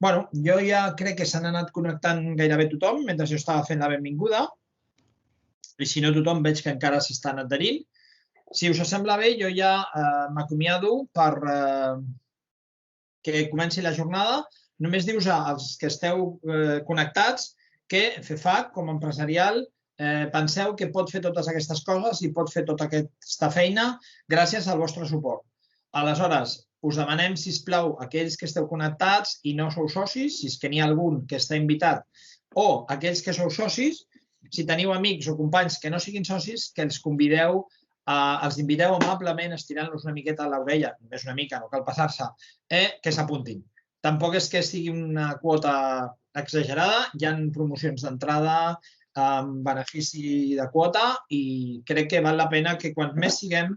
Bueno, jo ja crec que s'han anat connectant gairebé tothom mentre jo estava fent la benvinguda. I si no tothom veig que encara s'estan adherint. Si us sembla bé, jo ja m'acomiado per que comenci la jornada. Només dius als que esteu connectats que FEFAC, com a empresarial, penseu que pot fer totes aquestes coses i pot fer tota aquesta feina gràcies al vostre suport. Aleshores, us demanem, sisplau, aquells que esteu connectats i no sou socis, si és que n'hi ha algun que està invitat, o aquells que sou socis, si teniu amics o companys que no siguin socis, que els convideu, els inviteu amablement, estirant-los una miqueta a l'orella, només una mica, no cal passar-se, que s'apuntin. Tampoc és que sigui una quota exagerada, hi ha promocions d'entrada amb benefici de quota i crec que val la pena que quan més siguem,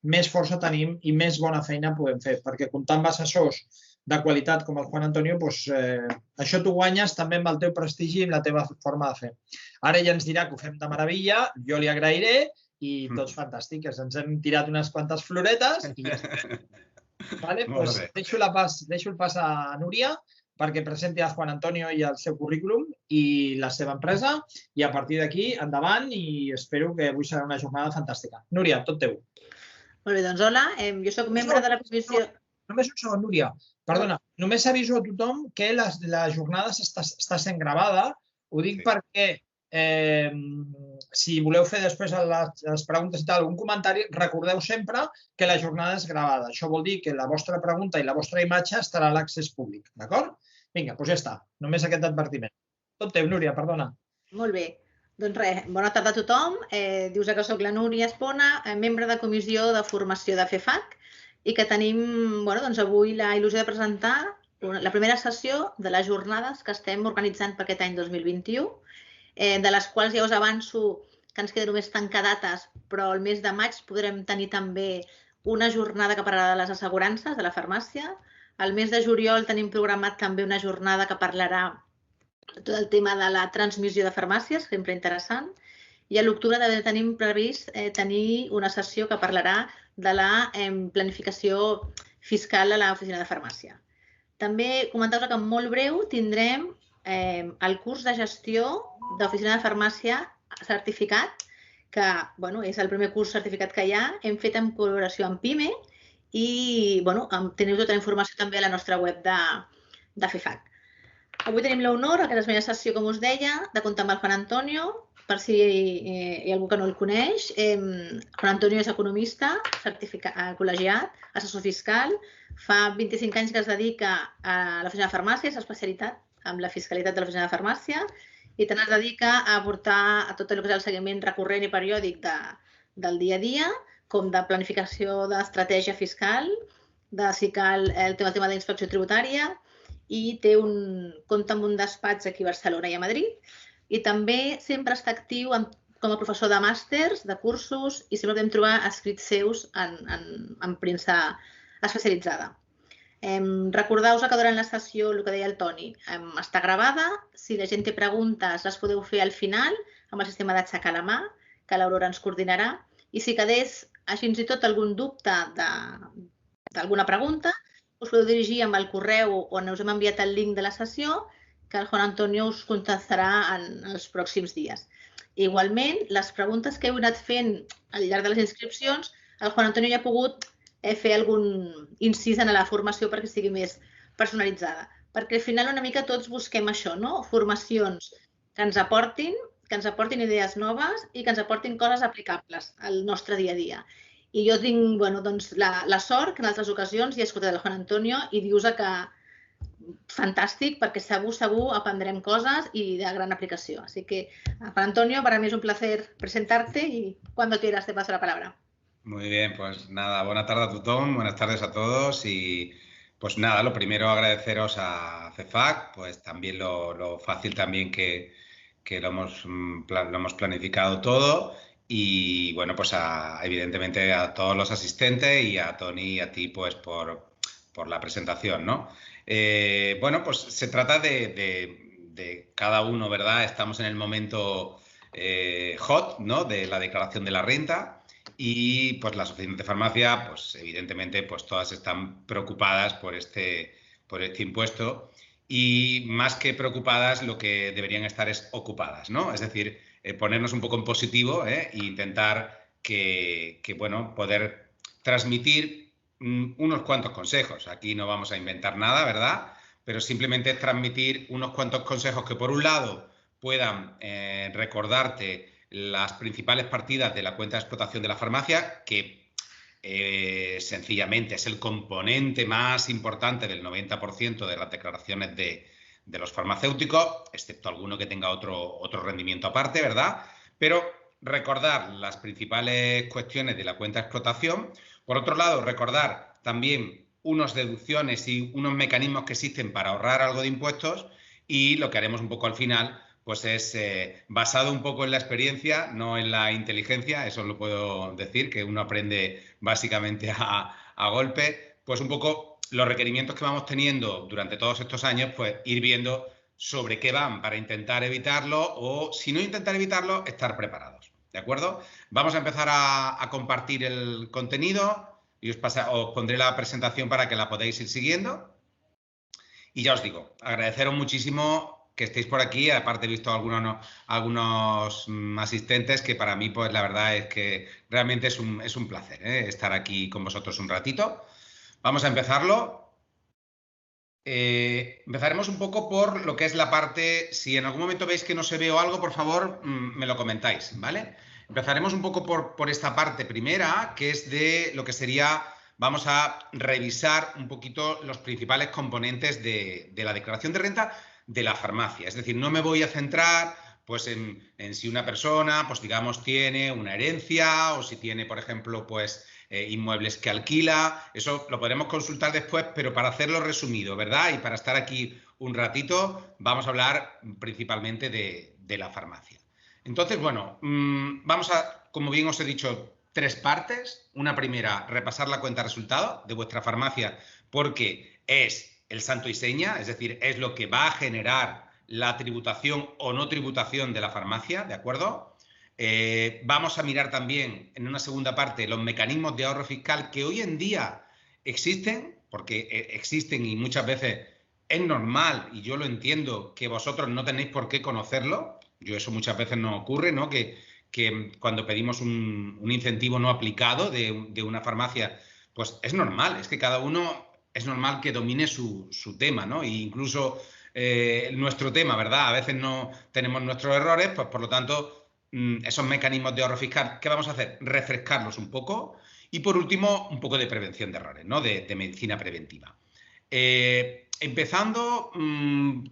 més força tenim i més bona feina podem fer, perquè comptant amb assessors de qualitat com el Juan Antonio, això t'ho guanyes també amb el teu prestigi i amb la teva forma de fer. Ara ja ens dirà que ho fem de meravella, jo li agrairé i tots fantàstics. Ens hem tirat unes quantes floretes i ja està. Deixo el pas a Núria perquè presenti a Juan Antonio i el seu currículum i la seva empresa i a partir d'aquí endavant i espero que avui serà una jornada fantàstica. Núria, tot teu. Molt bé, doncs hola, jo soc membre de la comissió... Només un segon, Núria. Perdona, només aviso a tothom que la jornada està sent gravada. Ho dic perquè si voleu fer després les preguntes i tal, algun comentari, recordeu sempre que la jornada és gravada. Això vol dir que la vostra pregunta i la vostra imatge estarà a l'accés públic, d'acord? Vinga, doncs ja està. Només aquest advertiment. Tot teu, Núria, perdona. Molt bé. Doncs res, bona tarda a tothom. Dius que soc la Núria Espona, membre de comissió de formació de FEFAC i que tenim avui la il·lusió de presentar la primera sessió de les jornades que estem organitzant per aquest any 2021, de les quals ja us avanço que ens queda només tancar dates, però el mes de maig podrem tenir també una jornada que parlarà de les assegurances de la farmàcia. Al mes de juliol tenim programat també una jornada que parlarà tot el tema de la transmissió de farmàcies, sempre interessant. I a l'octubre també tenim previst tenir una sessió que parlarà de la planificació fiscal a l'oficina de farmàcia. També comentar-vos que en molt breu tindrem el curs de gestió d'oficina de farmàcia certificat, que és el primer curs certificat que hi ha. Hem fet en col·laboració amb PIME i teniu tota la informació també a la nostra web de FEFAC. Avui tenim l'honor, aquesta és la meva sessió, com us deia, de comptar amb el Juan Antonio, per si hi ha algú que no el coneix. Juan Antonio és economista, col·legiat, assessor fiscal. Fa 25 anys que es dedica a l'oficina de farmàcia, és especialitat amb la fiscalitat de l'oficina de farmàcia i tant es dedica a aportar a tot el que és el seguiment recurrent i periòdic del dia a dia, com de planificació d'estratègia fiscal, de si cal el tema d'inspecció tributària i compta amb un despatx aquí a Barcelona i a Madrid i també sempre està actiu com a professor de màsters, de cursos i sempre podem trobar escrits seus en premsa especialitzada. Recordeu-vos que durant la sessió, el que deia el Toni, està gravada. Si la gent té preguntes, les podeu fer al final amb el sistema d'aixecar la mà, que l'Aurora ens coordinarà. I si quedés fins i tot algun dubte d'alguna pregunta, us podeu dirigir amb el correu on us hem enviat el link de la sessió, que el Juan Antonio us contestarà en els pròxims dies. Igualment, les preguntes que heu anat fent al llarg de les inscripcions, el Juan Antonio ja ha pogut fer algun incís en la formació perquè sigui més personalitzada. Perquè al final una mica tots busquem això, formacions que ens aportin idees noves i que ens aportin coses aplicables al nostre dia a dia. I jo tinc la sort que en altres ocasions hi he escoltat el Juan Antonio i dius que fantàstic perquè segur aprendrem coses i de gran aplicació. Así que, Juan Antonio, para mí es un placer presentarte y cuando quieras te paso la palabra. Muy bien, pues nada, buena tarde a todos, buenas tardes a todos y pues nada, lo primero agradeceros a FEFAC, pues también lo fácil también que lo hemos planificado todo y bueno, pues evidentemente a todos los asistentes y a Tony y a ti pues por la presentación, ¿no? Bueno, pues se trata de cada uno, ¿verdad? Estamos en el momento hot, ¿no? De la declaración de la renta. Y pues las oficinas de farmacia, pues evidentemente, pues todas están preocupadas por este impuesto y más que preocupadas lo que deberían estar es ocupadas, ¿no? Es decir, ponernos un poco en positivo e intentar bueno, poder transmitir unos cuantos consejos. Aquí no vamos a inventar nada, ¿verdad? Pero simplemente transmitir unos cuantos consejos que, por un lado, puedan recordarte las principales partidas de la cuenta de explotación de la farmacia, que sencillamente es el componente más importante del 90% de las declaraciones de los farmacéuticos, excepto alguno que tenga otro rendimiento aparte, ¿verdad? Pero recordar las principales cuestiones de la cuenta de explotación. Por otro lado, recordar también unas deducciones y unos mecanismos que existen para ahorrar algo de impuestos, y lo que haremos un poco al final pues es basado un poco en la experiencia, no en la inteligencia, eso lo puedo decir, que uno aprende básicamente a golpe, pues un poco los requerimientos que vamos teniendo durante todos estos años, pues ir viendo sobre qué van para intentar evitarlo, o si no intentar evitarlo, estar preparados, ¿de acuerdo? Vamos a empezar a compartir el contenido y os pondré la presentación para que la podáis ir siguiendo. Y ya os digo, agradeceros muchísimo que estéis por aquí. Aparte he visto algunos asistentes que para mí, pues la verdad es que realmente es un placer estar aquí con vosotros un ratito. Vamos a empezarlo. Empezaremos un poco por lo que es la parte, si en algún momento veis que no se ve o algo, por favor, me lo comentáis, ¿vale? Empezaremos un poco por esta parte primera, que es de lo que sería, vamos a revisar un poquito los principales componentes de la declaración de renta de la farmacia. Es decir, no me voy a centrar pues en si una persona, pues digamos, tiene una herencia o si tiene, por ejemplo, pues inmuebles que alquila. Eso lo podremos consultar después, pero para hacerlo resumido, ¿verdad? Y para estar aquí un ratito, vamos a hablar principalmente de la farmacia. Entonces, bueno, vamos a, como bien os he dicho, 3 partes. Una primera, repasar la cuenta de resultado de vuestra farmacia, porque es el santo y seña, es decir, es lo que va a generar la tributación o no tributación de la farmacia, ¿de acuerdo? Vamos a mirar también en una segunda parte los mecanismos de ahorro fiscal que hoy en día existen, porque existen y muchas veces es normal, y yo lo entiendo, que vosotros no tenéis por qué conocerlo. Yo eso muchas veces nos ocurre, ¿no? Que cuando pedimos un incentivo no aplicado de una farmacia, pues es normal, es que cada uno es normal que domine su tema, ¿no? E incluso nuestro tema, ¿verdad? A veces no tenemos nuestros errores, pues por lo tanto, esos mecanismos de ahorro fiscal, ¿qué vamos a hacer? Refrescarlos un poco. Y por último, un poco de prevención de errores, ¿no? De medicina preventiva. Empezando,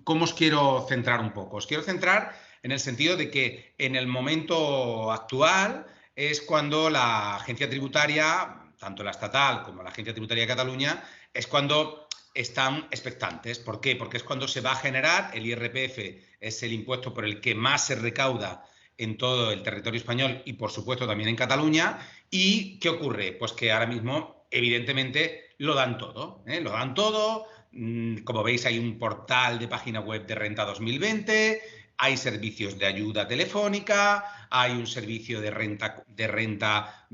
¿cómo os quiero centrar un poco? Os quiero centrar en el sentido de que en el momento actual es cuando la agencia tributaria, tanto la estatal como la agencia tributaria de Cataluña, es cuando están expectantes. ¿Por qué? Porque es cuando se va a generar, el IRPF es el impuesto por el que más se recauda en todo el territorio español y, por supuesto, también en Cataluña. ¿Y qué ocurre? Pues que ahora mismo, evidentemente, lo dan todo, ¿eh? Lo dan todo. Como veis, hay un portal de página web de Renta 2020, hay servicios de ayuda telefónica, hay un servicio de renta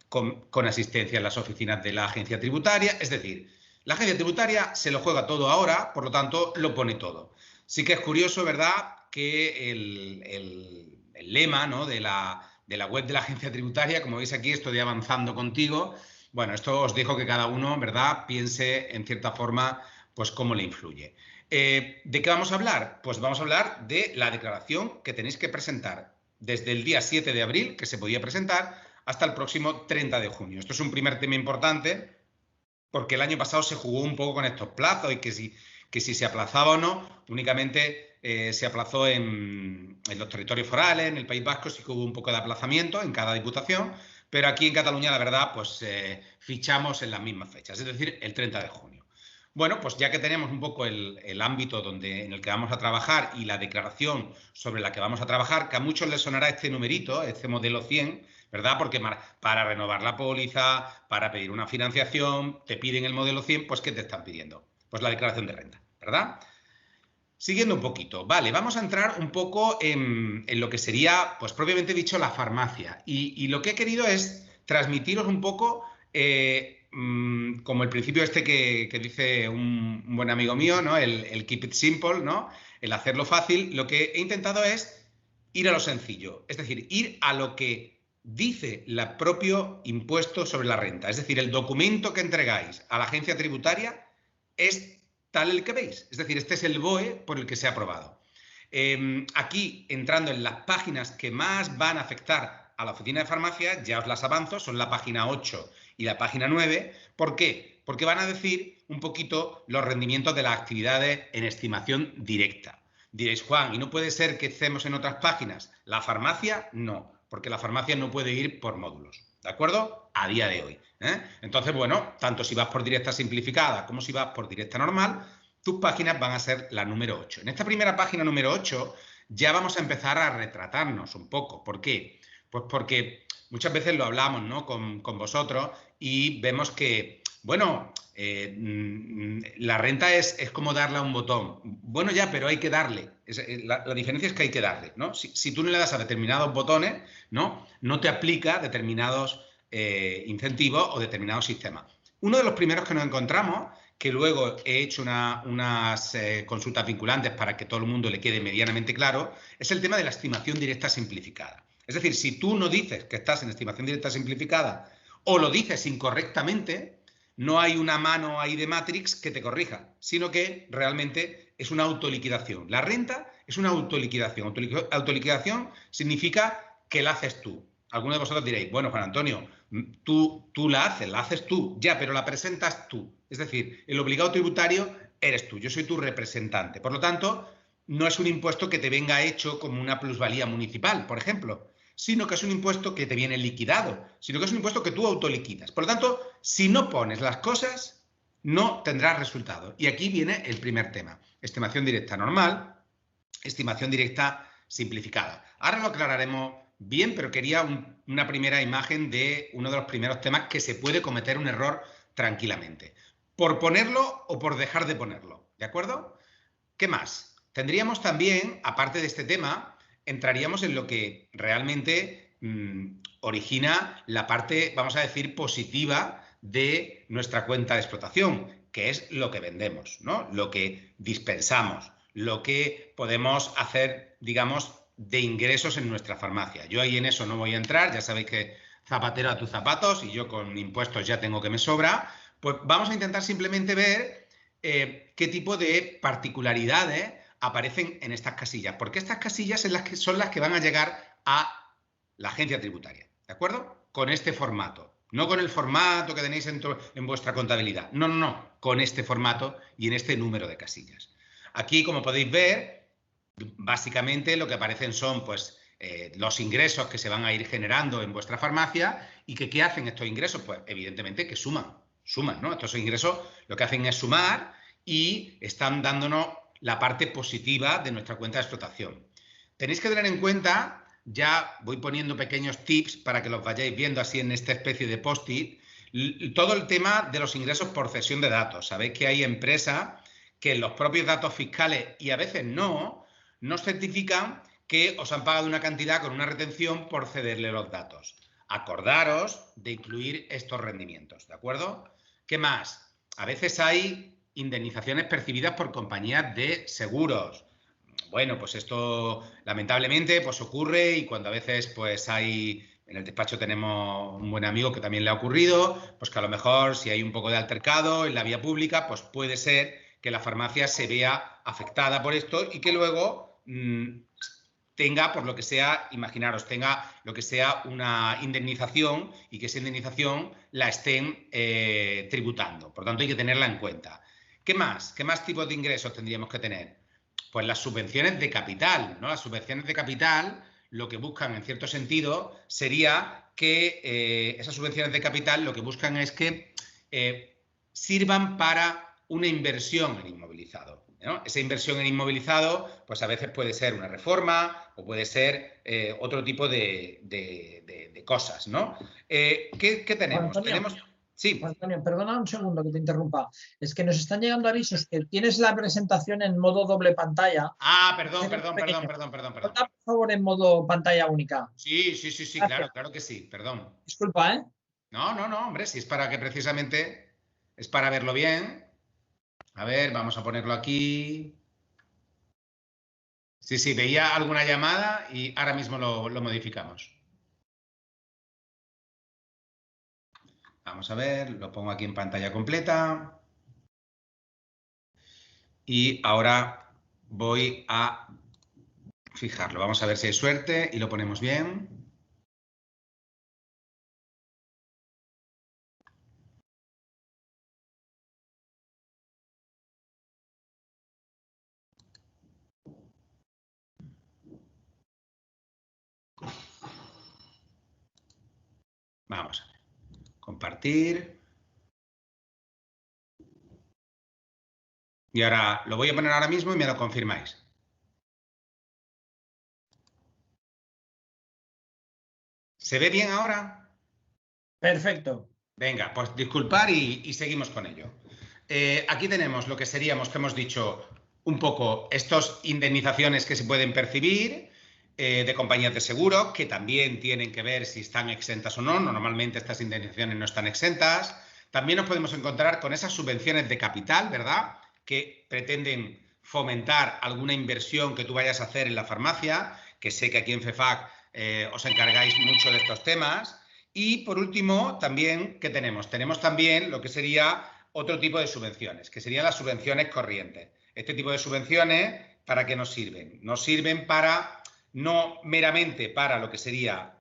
con asistencia en las oficinas de la agencia tributaria. Es decir, la agencia tributaria se lo juega todo ahora, por lo tanto, lo pone todo. Sí que es curioso, ¿verdad?, que el lema, ¿no?, de la web de la agencia tributaria, como veis aquí, estoy avanzando contigo. Bueno, esto os dejo que cada uno, ¿verdad?, piense en cierta forma, pues cómo le influye. ¿De qué vamos a hablar? Pues vamos a hablar de la declaración que tenéis que presentar desde el día 7 de abril, que se podía presentar, hasta el próximo 30 de junio. Esto es un primer tema importante porque el año pasado se jugó un poco con estos plazos y que si se aplazaba o no, únicamente se aplazó en los territorios forales, en el País Vasco sí que hubo un poco de aplazamiento en cada diputación, pero aquí en Cataluña, la verdad, pues fichamos en las mismas fechas, es decir, el 30 de junio. Bueno, pues ya que tenemos un poco el ámbito en el que vamos a trabajar y la declaración sobre la que vamos a trabajar, que a muchos les sonará este numerito, este modelo 100, ¿verdad? Porque para renovar la póliza, para pedir una financiación, te piden el modelo 100, pues ¿qué te están pidiendo? Pues la declaración de renta, ¿verdad? Siguiendo un poquito, vale, vamos a entrar un poco en lo que sería, pues propiamente dicho, la farmacia. Y lo que he querido es transmitiros un poco como el principio este que dice un buen amigo mío, ¿no? El keep it simple, ¿no? El hacerlo fácil, lo que he intentado es ir a lo sencillo, es decir, ir a lo que dice el propio impuesto sobre la renta. Es decir, el documento que entregáis a la agencia tributaria es tal el que veis. Es decir, este es el BOE por el que se ha aprobado. Aquí, entrando en las páginas que más van a afectar a la oficina de farmacia, ya os las avanzo, son la página 8 y la página 9. ¿Por qué? Porque van a decir un poquito los rendimientos de las actividades en estimación directa. Diréis, Juan, ¿y no puede ser que estemos en otras páginas? La farmacia, no, porque la farmacia no puede ir por módulos, ¿de acuerdo? A día de hoy. Entonces, bueno, tanto si vas por directa simplificada como si vas por directa normal, tus páginas van a ser la número 8. En esta primera página número 8 ya vamos a empezar a retratarnos un poco. ¿Por qué? Pues porque muchas veces lo hablamos, ¿no? con vosotros y vemos que, bueno, la renta es como darle a un botón. Bueno, ya, pero hay que darle. La diferencia es que hay que darle, ¿no? Si tú no le das a determinados botones, no te aplica determinados incentivos o determinados sistemas. Uno de los primeros que nos encontramos, que luego he hecho unas consultas vinculantes para que todo el mundo le quede medianamente claro, es el tema de la estimación directa simplificada. Es decir, si tú no dices que estás en estimación directa simplificada o lo dices incorrectamente, no hay una mano ahí de Matrix que te corrija, sino que realmente es una autoliquidación. La renta es una autoliquidación. Autoliquidación significa que la haces tú. Algunos de vosotros diréis, bueno, Juan Antonio, tú la haces tú, ya, pero la presentas tú. Es decir, el obligado tributario eres tú, yo soy tu representante. Por lo tanto, no es un impuesto que te venga hecho como una plusvalía municipal, por ejemplo, sino que es un impuesto que te viene liquidado, sino que es un impuesto que tú autoliquidas. Por lo tanto, si no pones las cosas, no tendrás resultado. Y aquí viene el primer tema. Estimación directa normal, estimación directa simplificada. Ahora lo aclararemos bien, pero quería una primera imagen de uno de los primeros temas que se puede cometer un error tranquilamente. Por ponerlo o por dejar de ponerlo, ¿de acuerdo? ¿Qué más? Tendríamos también, aparte de este tema, entraríamos en lo que realmente origina la parte, vamos a decir, positiva de nuestra cuenta de explotación, que es lo que vendemos, ¿no? Lo que dispensamos, lo que podemos hacer, digamos, de ingresos en nuestra farmacia. Yo ahí en eso no voy a entrar, ya sabéis que zapatero a tus zapatos y yo con impuestos ya tengo que me sobra. Pues vamos a intentar simplemente ver qué tipo de particularidades aparecen en estas casillas, porque estas casillas son las que van a llegar a la agencia tributaria, ¿de acuerdo? Con este formato, no con el formato que tenéis en vuestra contabilidad, no, con este formato y en este número de casillas. Aquí, como podéis ver, básicamente lo que aparecen son pues los ingresos que se van a ir generando en vuestra farmacia y que ¿qué hacen estos ingresos? Pues evidentemente que suman, ¿no? Estos ingresos lo que hacen es sumar y están dándonos la parte positiva de nuestra cuenta de explotación. Tenéis que tener en cuenta, ya voy poniendo pequeños tips para que los vayáis viendo así en esta especie de post-it, todo el tema de los ingresos por cesión de datos. Sabéis que hay empresas que en los propios datos fiscales, y a veces no, nos certifican que os han pagado una cantidad con una retención por cederle los datos. Acordaros de incluir estos rendimientos, ¿de acuerdo? ¿Qué más? A veces hay indemnizaciones percibidas por compañías de seguros. Bueno, pues esto lamentablemente pues ocurre y cuando a veces pues hay, en el despacho tenemos un buen amigo que también le ha ocurrido, pues que a lo mejor si hay un poco de altercado en la vía pública, pues puede ser que la farmacia se vea afectada por esto y que luego tenga, por lo que sea, imaginaros, tenga lo que sea una indemnización y que esa indemnización la estén tributando. Por tanto, hay que tenerla en cuenta. ¿Qué más? ¿Qué más tipos de ingresos tendríamos que tener? Pues las subvenciones de capital, ¿no? Las subvenciones de capital lo que buscan, en cierto sentido, sería que esas subvenciones de capital lo que buscan es que sirvan para una inversión en inmovilizado, ¿no? Esa inversión en inmovilizado, pues a veces puede ser una reforma o puede ser otro tipo de cosas, ¿no? ¿Qué tenemos? Antonio, Sí. Antonio, perdona un segundo que te interrumpa. Es que nos están llegando avisos que tienes la presentación en modo doble pantalla. Ah, perdón. Por favor, en modo pantalla única. Sí, claro que sí, perdón. Disculpa, ¿eh? No, hombre, si es para que precisamente es para verlo bien. A ver, vamos a ponerlo aquí. Sí, veía alguna llamada y ahora mismo lo modificamos. Vamos a ver, lo pongo aquí en pantalla completa. Y ahora voy a fijarlo. Vamos a ver si hay suerte y lo ponemos bien. Vamos a ver. Compartir. Y ahora lo voy a poner ahora mismo y me lo confirmáis. ¿Se ve bien ahora? Perfecto. Venga, pues disculpar y seguimos con ello. Aquí tenemos lo que seríamos, que hemos dicho, un poco estas indemnizaciones que se pueden percibir de compañías de seguro, que también tienen que ver si están exentas o no. Normalmente estas indemnizaciones no están exentas. También nos podemos encontrar con esas subvenciones de capital, ¿verdad?, que pretenden fomentar alguna inversión que tú vayas a hacer en la farmacia, que sé que aquí en FEFAC os encargáis mucho de estos temas. Y por último, también, ¿qué tenemos? Tenemos también lo que sería otro tipo de subvenciones, que serían las subvenciones corrientes. Este tipo de subvenciones, ¿para qué nos sirven? Nos sirven para, no meramente para lo que sería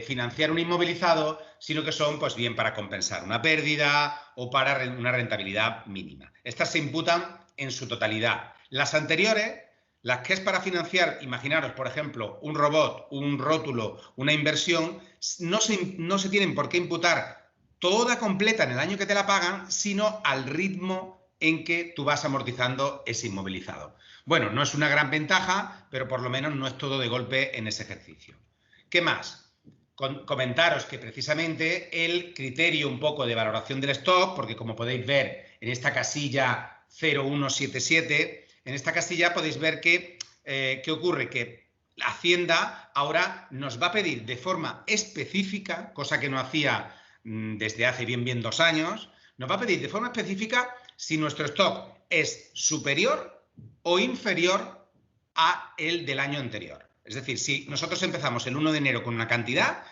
financiar un inmovilizado, sino que son, pues bien, para compensar una pérdida o para una rentabilidad mínima. Estas se imputan en su totalidad. Las anteriores, las que es para financiar, imaginaros, por ejemplo, un robot, un rótulo, una inversión, no se tienen por qué imputar toda completa en el año que te la pagan, sino al ritmo en que tú vas amortizando ese inmovilizado. Bueno, no es una gran ventaja, pero por lo menos no es todo de golpe en ese ejercicio. ¿Qué más? Comentaros que precisamente el criterio un poco de valoración del stock, porque como podéis ver en esta casilla 0177, en esta casilla podéis ver que, ¿qué ocurre? Que la Hacienda ahora nos va a pedir de forma específica, cosa que no hacía desde hace bien 2 años, nos va a pedir de forma específica si nuestro stock es superior o inferior a el del año anterior. Es decir, si nosotros empezamos el 1 de enero con una cantidad,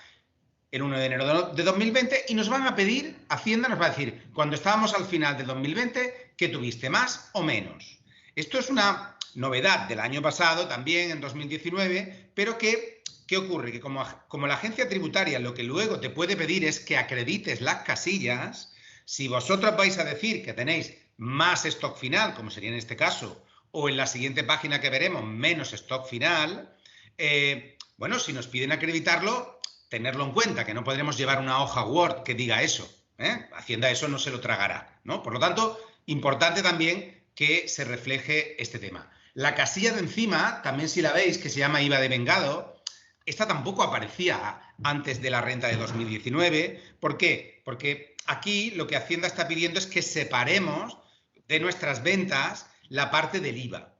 el 1 de enero de 2020, y nos van a pedir, Hacienda nos va a decir, cuando estábamos al final del 2020, ¿qué tuviste, más o menos? Esto es una novedad del año pasado, también en 2019, pero ¿qué ocurre? Que como la agencia tributaria lo que luego te puede pedir es que acredites las casillas, si vosotros vais a decir que tenéis más stock final, como sería en este caso, o en la siguiente página que veremos, menos stock final, bueno, si nos piden acreditarlo, tenerlo en cuenta, que no podremos llevar una hoja Word que diga eso. Hacienda eso no se lo tragará, ¿no? Por lo tanto, importante también que se refleje este tema. La casilla de encima, también si la veis, que se llama IVA de vengado, esta tampoco aparecía antes de la renta de 2019. ¿Por qué? Porque aquí lo que Hacienda está pidiendo es que separemos de nuestras ventas la parte del IVA.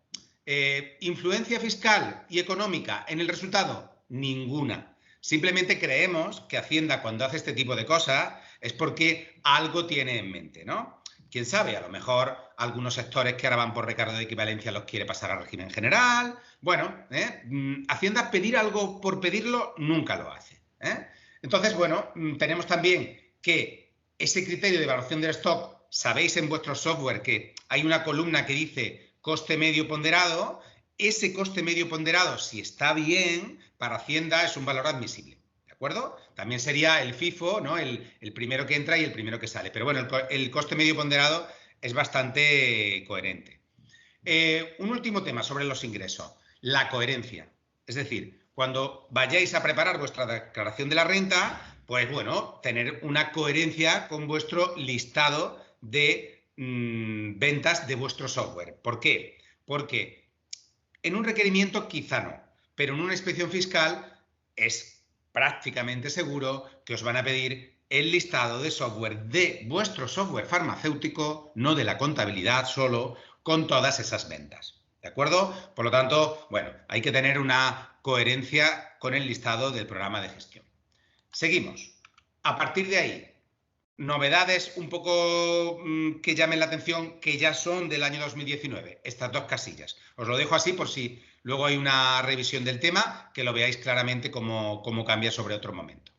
¿Influencia fiscal y económica en el resultado? Ninguna. Simplemente creemos que Hacienda, cuando hace este tipo de cosas, es porque algo tiene en mente, ¿no? Quién sabe, a lo mejor algunos sectores que ahora van por recargo de equivalencia los quiere pasar al régimen general. Bueno, Hacienda pedir algo por pedirlo nunca lo hace. Entonces, bueno, tenemos también que ese criterio de evaluación del stock, sabéis en vuestro software que hay una columna que dice coste medio ponderado. Ese coste medio ponderado, si está bien, para Hacienda es un valor admisible, ¿de acuerdo? También sería el FIFO, ¿no? El primero que entra y el primero que sale. Pero bueno, el coste medio ponderado es bastante coherente. Un último tema sobre los ingresos, la coherencia. Es decir, cuando vayáis a preparar vuestra declaración de la renta, pues bueno, tener una coherencia con vuestro listado de ventas de vuestro software. ¿Por qué? Porque en un requerimiento quizá no, pero en una inspección fiscal es prácticamente seguro que os van a pedir el listado de software de vuestro software farmacéutico, no de la contabilidad solo, con todas esas ventas. ¿De acuerdo? Por lo tanto, bueno, hay que tener una coherencia con el listado del programa de gestión. Seguimos. A partir de ahí, novedades un poco que llamen la atención, que ya son del año 2019, estas dos casillas. Os lo dejo así por si luego hay una revisión del tema, que lo veáis claramente cómo cambia sobre otro momento.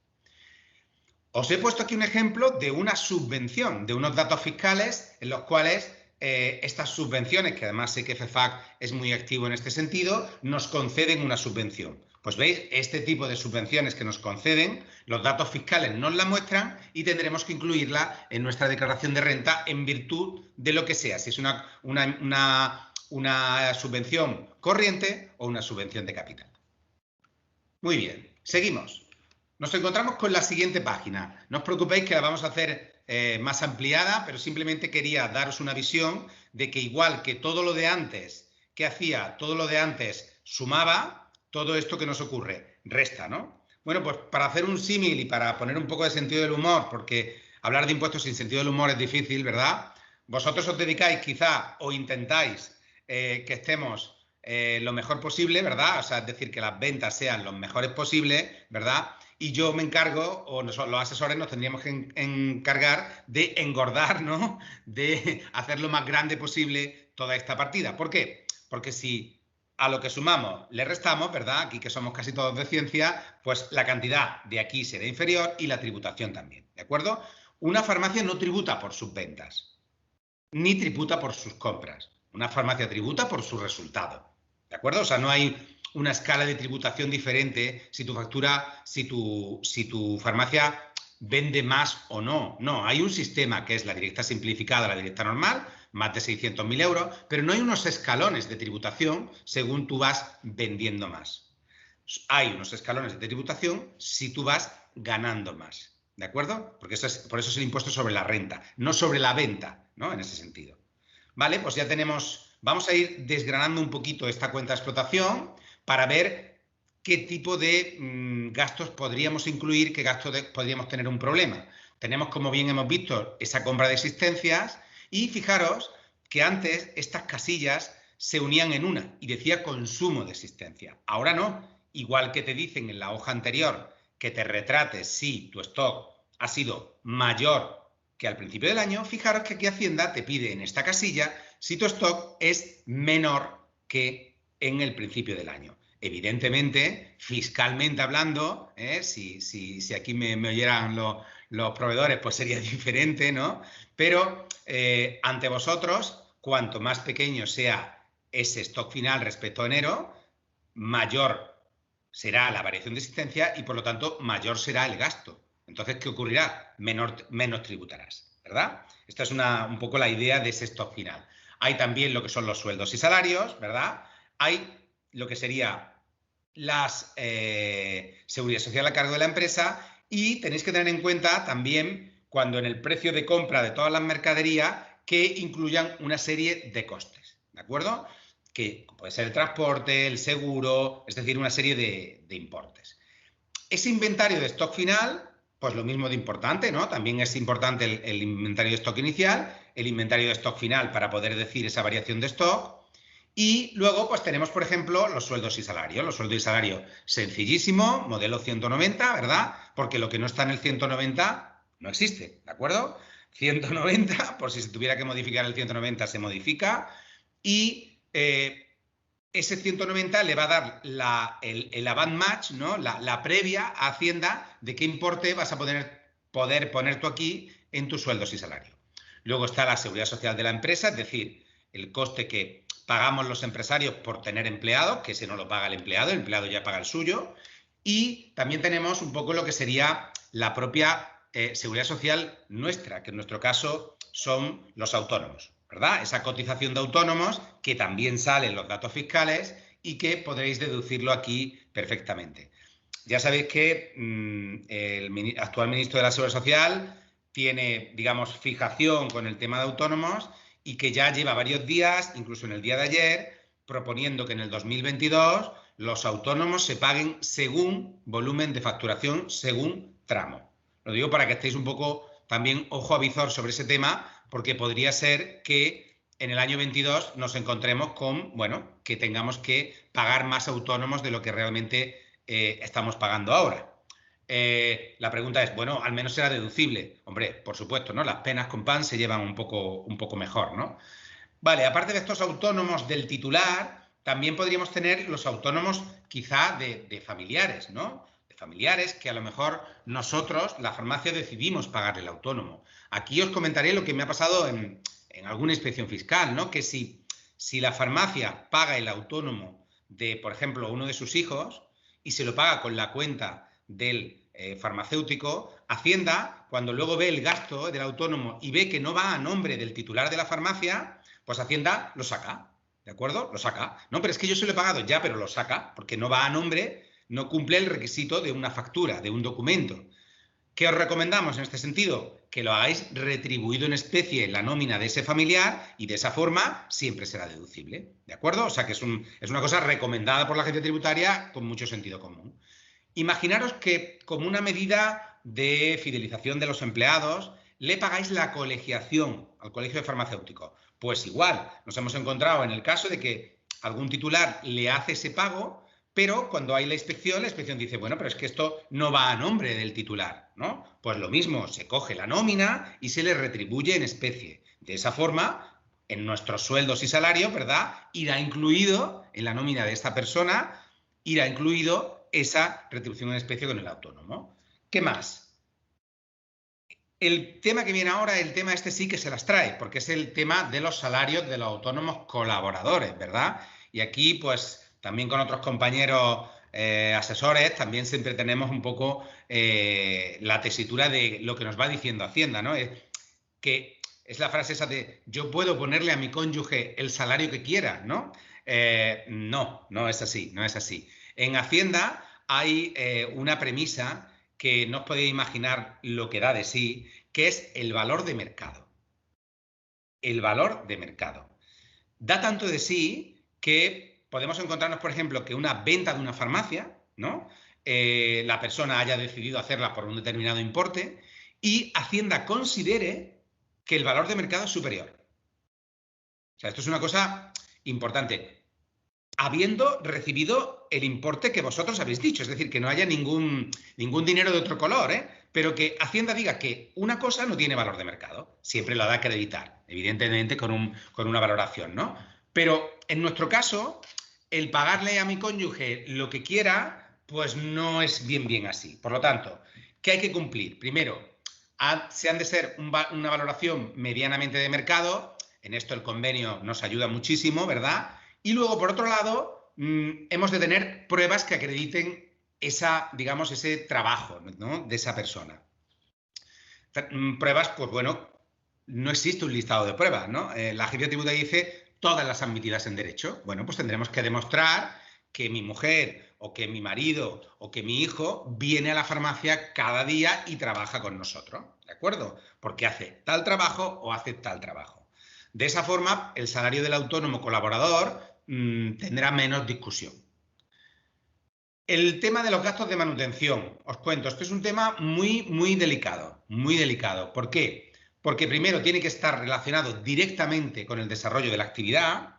Os he puesto aquí un ejemplo de una subvención, de unos datos fiscales en los cuales estas subvenciones, que además sé que FEFAC es muy activo en este sentido, nos conceden una subvención. Pues veis, este tipo de subvenciones que nos conceden, los datos fiscales nos la muestran y tendremos que incluirla en nuestra declaración de renta en virtud de lo que sea, si es una subvención corriente o una subvención de capital. Muy bien, seguimos. Nos encontramos con la siguiente página. No os preocupéis que la vamos a hacer más ampliada, pero simplemente quería daros una visión de que igual que todo lo de antes, ¿qué hacía? Todo lo de antes sumaba, todo esto que nos ocurre resta, ¿no? Bueno, pues para hacer un símil y para poner un poco de sentido del humor, porque hablar de impuestos sin sentido del humor es difícil, ¿verdad? Vosotros os dedicáis quizá o intentáis que estemos lo mejor posible, ¿verdad? O sea, es decir, que las ventas sean lo mejores posibles, ¿verdad? Y yo me encargo, o los asesores nos tendríamos que encargar de engordar, ¿no? De hacer lo más grande posible toda esta partida. ¿Por qué? Porque si a lo que sumamos le restamos, ¿verdad? Aquí que somos casi todos de ciencia, pues la cantidad de aquí será inferior y la tributación también, ¿de acuerdo? Una farmacia no tributa por sus ventas, ni tributa por sus compras. Una farmacia tributa por su resultado, ¿de acuerdo? O sea, no hay una escala de tributación diferente si tu factura, si tu farmacia vende más o no. No, hay un sistema que es la directa simplificada, la directa normal, más de 600.000 euros, pero no hay unos escalones de tributación según tú vas vendiendo más. Hay unos escalones de tributación si tú vas ganando más, ¿de acuerdo? Porque por eso es el impuesto sobre la renta, no sobre la venta, ¿no? En ese sentido. Vale, pues ya tenemos, vamos a ir desgranando un poquito esta cuenta de explotación para ver qué tipo de gastos podríamos incluir, qué gastos podríamos tener un problema. Tenemos, como bien hemos visto, esa compra de existencias y fijaros que antes estas casillas se unían en una y decía consumo de existencia. Ahora no, igual que te dicen en la hoja anterior que te retrates si tu stock ha sido mayor que al principio del año, fijaros que aquí Hacienda te pide en esta casilla si tu stock es menor que en el principio del año. Evidentemente, fiscalmente hablando, si aquí me oyeran los proveedores, pues sería diferente, ¿no? Pero ante vosotros, cuanto más pequeño sea ese stock final respecto a enero, mayor será la variación de existencia y, por lo tanto, mayor será el gasto. Entonces, ¿qué ocurrirá? Menos tributarás, ¿verdad? Esta es un poco la idea de ese stock final. Hay también lo que son los sueldos y salarios, ¿verdad? Hay lo que sería la seguridad social a cargo de la empresa y tenéis que tener en cuenta también cuando en el precio de compra de todas las mercaderías que incluyan una serie de costes, ¿de acuerdo? Que puede ser el transporte, el seguro, es decir, una serie de importes. Ese inventario de stock final, pues lo mismo de importante, ¿no? También es importante el inventario de stock inicial, el inventario de stock final para poder decir esa variación de stock. Y luego, pues tenemos, por ejemplo, los sueldos y salarios. Los sueldos y salarios, sencillísimo, modelo 190, ¿verdad? Porque lo que no está en el 190 no existe, ¿de acuerdo? 190, por si se tuviera que modificar el 190, se modifica. Y ese 190 le va a dar el avant match, ¿no? La previa a Hacienda de qué importe vas a poder poner tú aquí en tus sueldos y salarios. Luego está la seguridad social de la empresa, es decir, el coste que pagamos los empresarios por tener empleados, que ese no lo paga el empleado ya paga el suyo. Y también tenemos un poco lo que sería la propia seguridad social nuestra, que en nuestro caso son los autónomos, ¿verdad? Esa cotización de autónomos que también sale en los datos fiscales y que podréis deducirlo aquí perfectamente. Ya sabéis que el actual ministro de la Seguridad Social tiene, digamos, fijación con el tema de autónomos y que ya lleva varios días, incluso en el día de ayer, proponiendo que en el 2022 los autónomos se paguen según volumen de facturación, según tramo. Lo digo para que estéis un poco también ojo a visor sobre ese tema, porque podría ser que en el año 22 nos encontremos con, bueno, que tengamos que pagar más autónomos de lo que realmente estamos pagando ahora. la pregunta es, bueno, al menos será deducible. Hombre, por supuesto, ¿no? Las penas con pan se llevan un poco mejor, ¿no? Vale, aparte de estos autónomos del titular, también podríamos tener los autónomos quizá de familiares, ¿no? De familiares que a lo mejor nosotros, la farmacia, decidimos pagarle el autónomo. Aquí os comentaré lo que me ha pasado en alguna inspección fiscal, ¿no? Que si la farmacia paga el autónomo de, por ejemplo, uno de sus hijos y se lo paga con la cuenta del farmacéutico, Hacienda, cuando luego ve el gasto del autónomo y ve que no va a nombre del titular de la farmacia, pues Hacienda lo saca, ¿de acuerdo? Lo saca. No, pero es que yo se lo he pagado ya, pero lo saca, porque no va a nombre, no cumple el requisito de una factura, de un documento. ¿Qué os recomendamos en este sentido? Que lo hagáis retribuido en especie en la nómina de ese familiar y de esa forma siempre será deducible, ¿de acuerdo? O sea que es una cosa recomendada por la agencia tributaria con mucho sentido común. Imaginaros que como una medida de fidelización de los empleados le pagáis la colegiación al colegio de farmacéutico. Pues igual, nos hemos encontrado en el caso de que algún titular le hace ese pago, pero cuando hay la inspección dice, bueno, pero es que esto no va a nombre del titular, ¿no? Pues lo mismo, se coge la nómina y se le retribuye en especie. De esa forma, en nuestros sueldos y salarios, ¿verdad? Irá incluido en la nómina de esta persona, irá incluido esa retribución en especie con el autónomo. ¿Qué más? El tema que viene ahora, el tema este sí que se las trae, porque es el tema de los salarios de los autónomos colaboradores, ¿verdad? Y aquí, pues, también con otros compañeros asesores, también siempre tenemos un poco la tesitura de lo que nos va diciendo Hacienda, ¿no? Que es la frase esa de yo puedo ponerle a mi cónyuge el salario que quiera, ¿no? No es así, no es así. En Hacienda hay una premisa que no os podéis imaginar lo que da de sí, que es el valor de mercado. El valor de mercado. Da tanto de sí que podemos encontrarnos, por ejemplo, que una venta de una farmacia, ¿no? La persona haya decidido hacerla por un determinado importe y Hacienda considere que el valor de mercado es superior. O sea, esto es una cosa importante. Habiendo recibido el importe que vosotros habéis dicho, es decir, que no haya ningún dinero de otro color, pero que Hacienda diga que una cosa no tiene valor de mercado, siempre la da a acreditar, evidentemente con una valoración, ¿no? Pero en nuestro caso, el pagarle a mi cónyuge lo que quiera, pues no es bien así. Por lo tanto, ¿qué hay que cumplir? Primero, se han de ser una valoración medianamente de mercado, en esto el convenio nos ayuda muchísimo, ¿verdad? Y luego, por otro lado, hemos de tener pruebas que acrediten digamos, ese trabajo, ¿no? De esa persona. Pruebas, pues bueno, no existe un listado de pruebas, ¿no? La agencia tributaria dice todas las admitidas en derecho. Bueno, pues tendremos que demostrar que mi mujer o que mi marido o que mi hijo viene a la farmacia cada día y trabaja con nosotros, ¿de acuerdo? Porque hace tal trabajo o hace tal trabajo. De esa forma, el salario del autónomo colaborador tendrá menos discusión. El tema de los gastos de manutención, os cuento, esto es un tema muy delicado, muy delicado. ¿Por qué? Porque primero tiene que estar relacionado directamente con el desarrollo de la actividad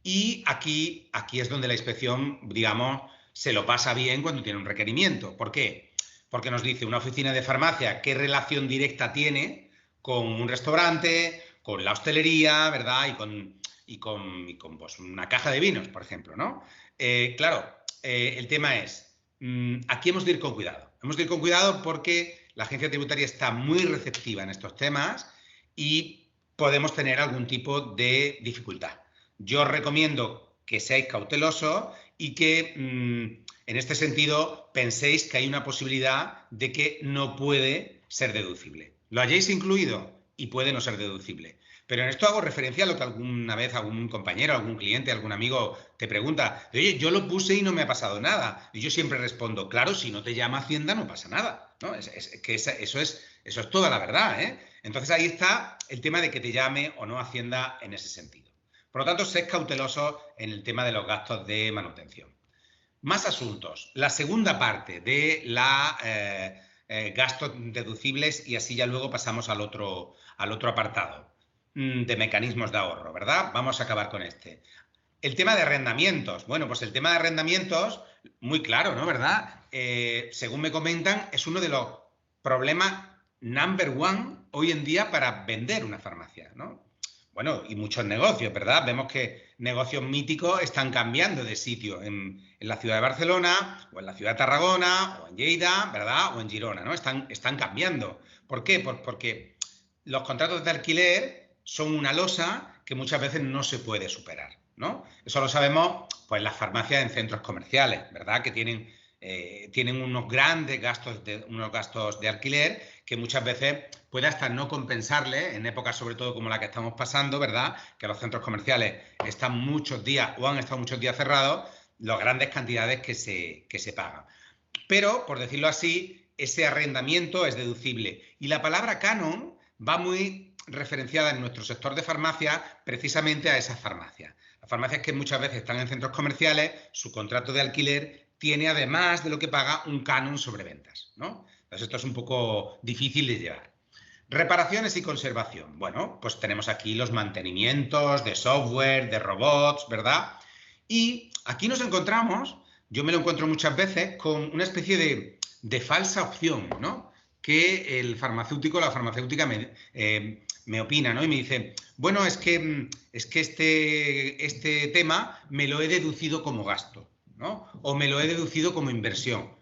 y aquí es donde la inspección, digamos, se lo pasa bien cuando tiene un requerimiento. ¿Por qué? Porque nos dice una oficina de farmacia qué relación directa tiene con un restaurante, con la hostelería, ¿verdad? Y con pues, una caja de vinos, por ejemplo, ¿no? Claro, el tema es, aquí hemos de ir con cuidado. Hemos de ir con cuidado porque la agencia tributaria está muy receptiva en estos temas y podemos tener algún tipo de dificultad. Yo os recomiendo que seáis cautelosos y que en este sentido penséis que hay una posibilidad de que no puede ser deducible. Lo hayáis incluido y puede no ser deducible. Pero en esto hago referencia a lo que alguna vez algún compañero, algún cliente, algún amigo te pregunta. Oye, yo lo puse y no me ha pasado nada. Y yo siempre respondo, claro, si no te llama Hacienda no pasa nada, ¿no? Eso es toda la verdad, ¿eh? Entonces ahí está el tema de que te llame o no Hacienda en ese sentido. Por lo tanto, sed cautelosos en el tema de los gastos de manutención. Más asuntos. La segunda parte de la gastos deducibles y así ya luego pasamos al otro apartado de mecanismos de ahorro, ¿verdad? Vamos a acabar con este. El tema de arrendamientos. Bueno, pues el tema de arrendamientos, muy claro, ¿no? ¿Verdad? Según me comentan, es uno de los problemas number one hoy en día para vender una farmacia, ¿no? Bueno, y muchos negocios, ¿verdad? Vemos que negocios míticos están cambiando de sitio en la ciudad de Barcelona, o en la ciudad de Tarragona, o en Lleida, ¿verdad? O en Girona, ¿no? Están cambiando. ¿Por qué? Pues porque los contratos de alquiler son una losa que muchas veces no se puede superar, ¿no? Eso lo sabemos, pues, las farmacias en centros comerciales, ¿verdad? Que tienen unos grandes gastos de alquiler que muchas veces puede hasta no compensarle en épocas sobre todo como la que estamos pasando, ¿verdad? Que los centros comerciales están muchos días o han estado muchos días cerrados, las grandes cantidades que se pagan. Pero, por decirlo así, ese arrendamiento es deducible. Y la palabra canon va muy referenciada en nuestro sector de farmacia precisamente a esas farmacias. Las farmacias que muchas veces están en centros comerciales, su contrato de alquiler tiene, además de lo que paga, un canon sobre ventas, ¿no? Entonces esto es un poco difícil de llevar. Reparaciones y conservación. Bueno, pues tenemos aquí los mantenimientos de software, de robots, ¿verdad? Y aquí nos encontramos, yo me lo encuentro muchas veces, con una especie de falsa opción, ¿no? Que el farmacéutico, la farmacéutica me opina, ¿no? Y me dice, bueno, es que este tema me lo he deducido como gasto, ¿no? O me lo he deducido como inversión.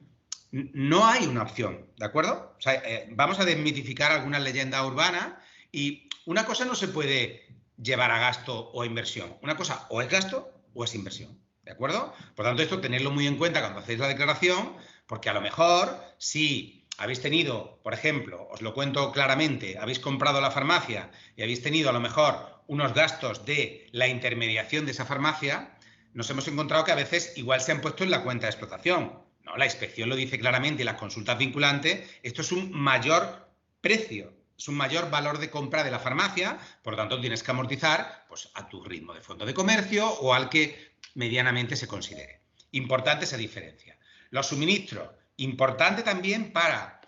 No hay una opción, ¿de acuerdo? O sea, vamos a desmitificar algunas leyendas urbanas y una cosa no se puede llevar a gasto o a inversión. Una cosa o es gasto o es inversión, ¿de acuerdo? Por tanto, esto tenerlo muy en cuenta cuando hacéis la declaración, porque a lo mejor si habéis tenido, por ejemplo, os lo cuento claramente, habéis comprado la farmacia y habéis tenido a lo mejor unos gastos de la intermediación de esa farmacia, nos hemos encontrado que a veces igual se han puesto en la cuenta de explotación. No, la inspección lo dice claramente y las consultas vinculantes, esto es un mayor precio, es un mayor valor de compra de la farmacia, por lo tanto tienes que amortizar pues, a tu ritmo de fondo de comercio o al que medianamente se considere. Importante esa diferencia. Los suministros, importante también para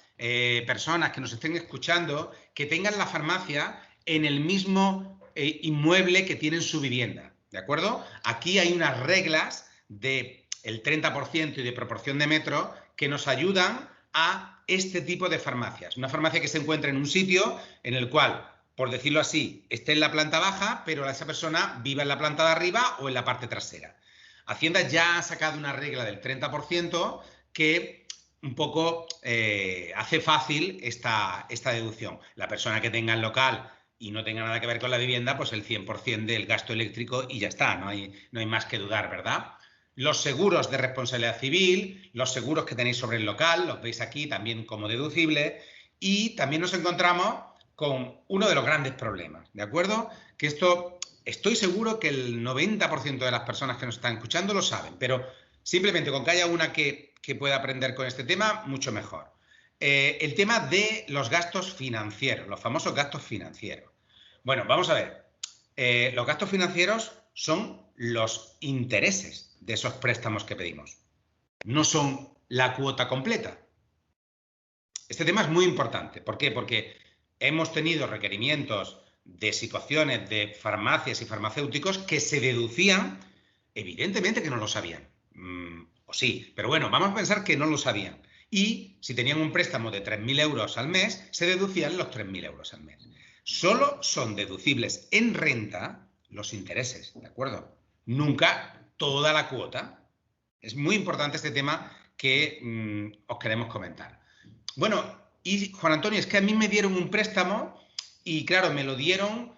personas que nos estén escuchando que tengan la farmacia en el mismo inmueble que tienen su vivienda, ¿de acuerdo? Aquí hay unas reglas de el 30% y de proporción de metro que nos ayudan a este tipo de farmacias. Una farmacia que se encuentra en un sitio en el cual, por decirlo así, esté en la planta baja, pero esa persona viva en la planta de arriba o en la parte trasera. Hacienda ya ha sacado una regla del 30% que un poco hace fácil esta deducción. La persona que tenga el local y no tenga nada que ver con la vivienda, pues el 100% del gasto eléctrico y ya está, no hay más que dudar, ¿verdad? Los seguros de responsabilidad civil, los seguros que tenéis sobre el local, los veis aquí también como deducibles, y también nos encontramos con uno de los grandes problemas, ¿de acuerdo? Que esto, estoy seguro que el 90% de las personas que nos están escuchando lo saben, pero simplemente con que haya una que pueda aprender con este tema, mucho mejor. El tema de los gastos financieros, los famosos gastos financieros. Bueno, vamos a ver. Los gastos financieros son los intereses de esos préstamos que pedimos. No son la cuota completa. Este tema es muy importante. ¿Por qué? Porque hemos tenido requerimientos de situaciones de farmacias y farmacéuticos que se deducían, evidentemente que no lo sabían. O sí, pero bueno, vamos a pensar que no lo sabían. Y si tenían un préstamo de 3.000 euros al mes, se deducían los 3.000 euros al mes. Solo son deducibles en renta los intereses, ¿de acuerdo? Nunca toda la cuota. Es muy importante este tema que os queremos comentar. Bueno, y Juan Antonio, es que a mí me dieron un préstamo y claro, me lo dieron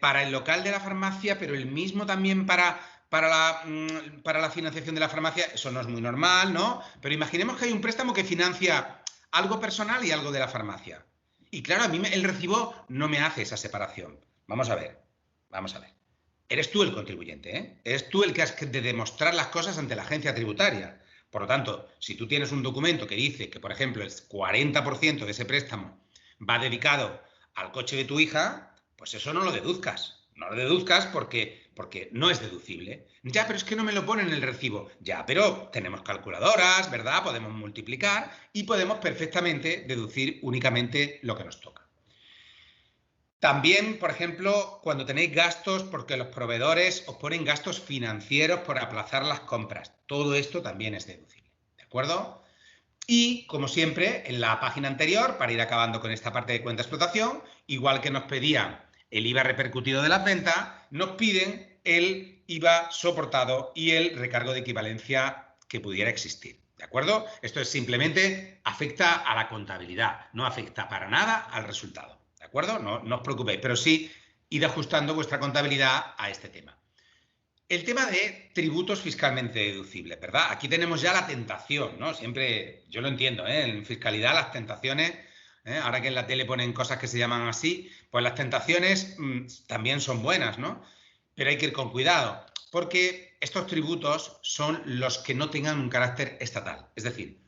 para el local de la farmacia, pero el mismo también para la financiación de la farmacia. Eso no es muy normal, ¿no? Pero imaginemos que hay un préstamo que financia algo personal y algo de la farmacia. Y claro, a mí el recibo no me hace esa separación. Vamos a ver. Eres tú el contribuyente, ¿eh? Eres tú el que has de demostrar las cosas ante la agencia tributaria. Por lo tanto, si tú tienes un documento que dice que, por ejemplo, el 40% de ese préstamo va dedicado al coche de tu hija, pues eso no lo deduzcas. No lo deduzcas porque no es deducible. Ya, pero es que no me lo ponen en el recibo. Ya, pero tenemos calculadoras, ¿verdad? Podemos multiplicar y podemos perfectamente deducir únicamente lo que nos toca. También, por ejemplo, cuando tenéis gastos porque los proveedores os ponen gastos financieros por aplazar las compras. Todo esto también es deducible, ¿de acuerdo? Y, como siempre, en la página anterior, para ir acabando con esta parte de cuenta de explotación, igual que nos pedían el IVA repercutido de las ventas, nos piden el IVA soportado y el recargo de equivalencia que pudiera existir, ¿de acuerdo? Esto es simplemente afecta a la contabilidad, no afecta para nada al resultado, ¿de acuerdo? No os preocupéis, pero sí id ajustando vuestra contabilidad a este tema. El tema de tributos fiscalmente deducibles, ¿verdad? Aquí tenemos ya la tentación, ¿no? Siempre, yo lo entiendo, ¿eh? En fiscalidad las tentaciones, ahora que en la tele ponen cosas que se llaman así, pues las tentaciones también son buenas, ¿no? Pero hay que ir con cuidado, porque estos tributos son los que no tengan un carácter estatal. Es decir,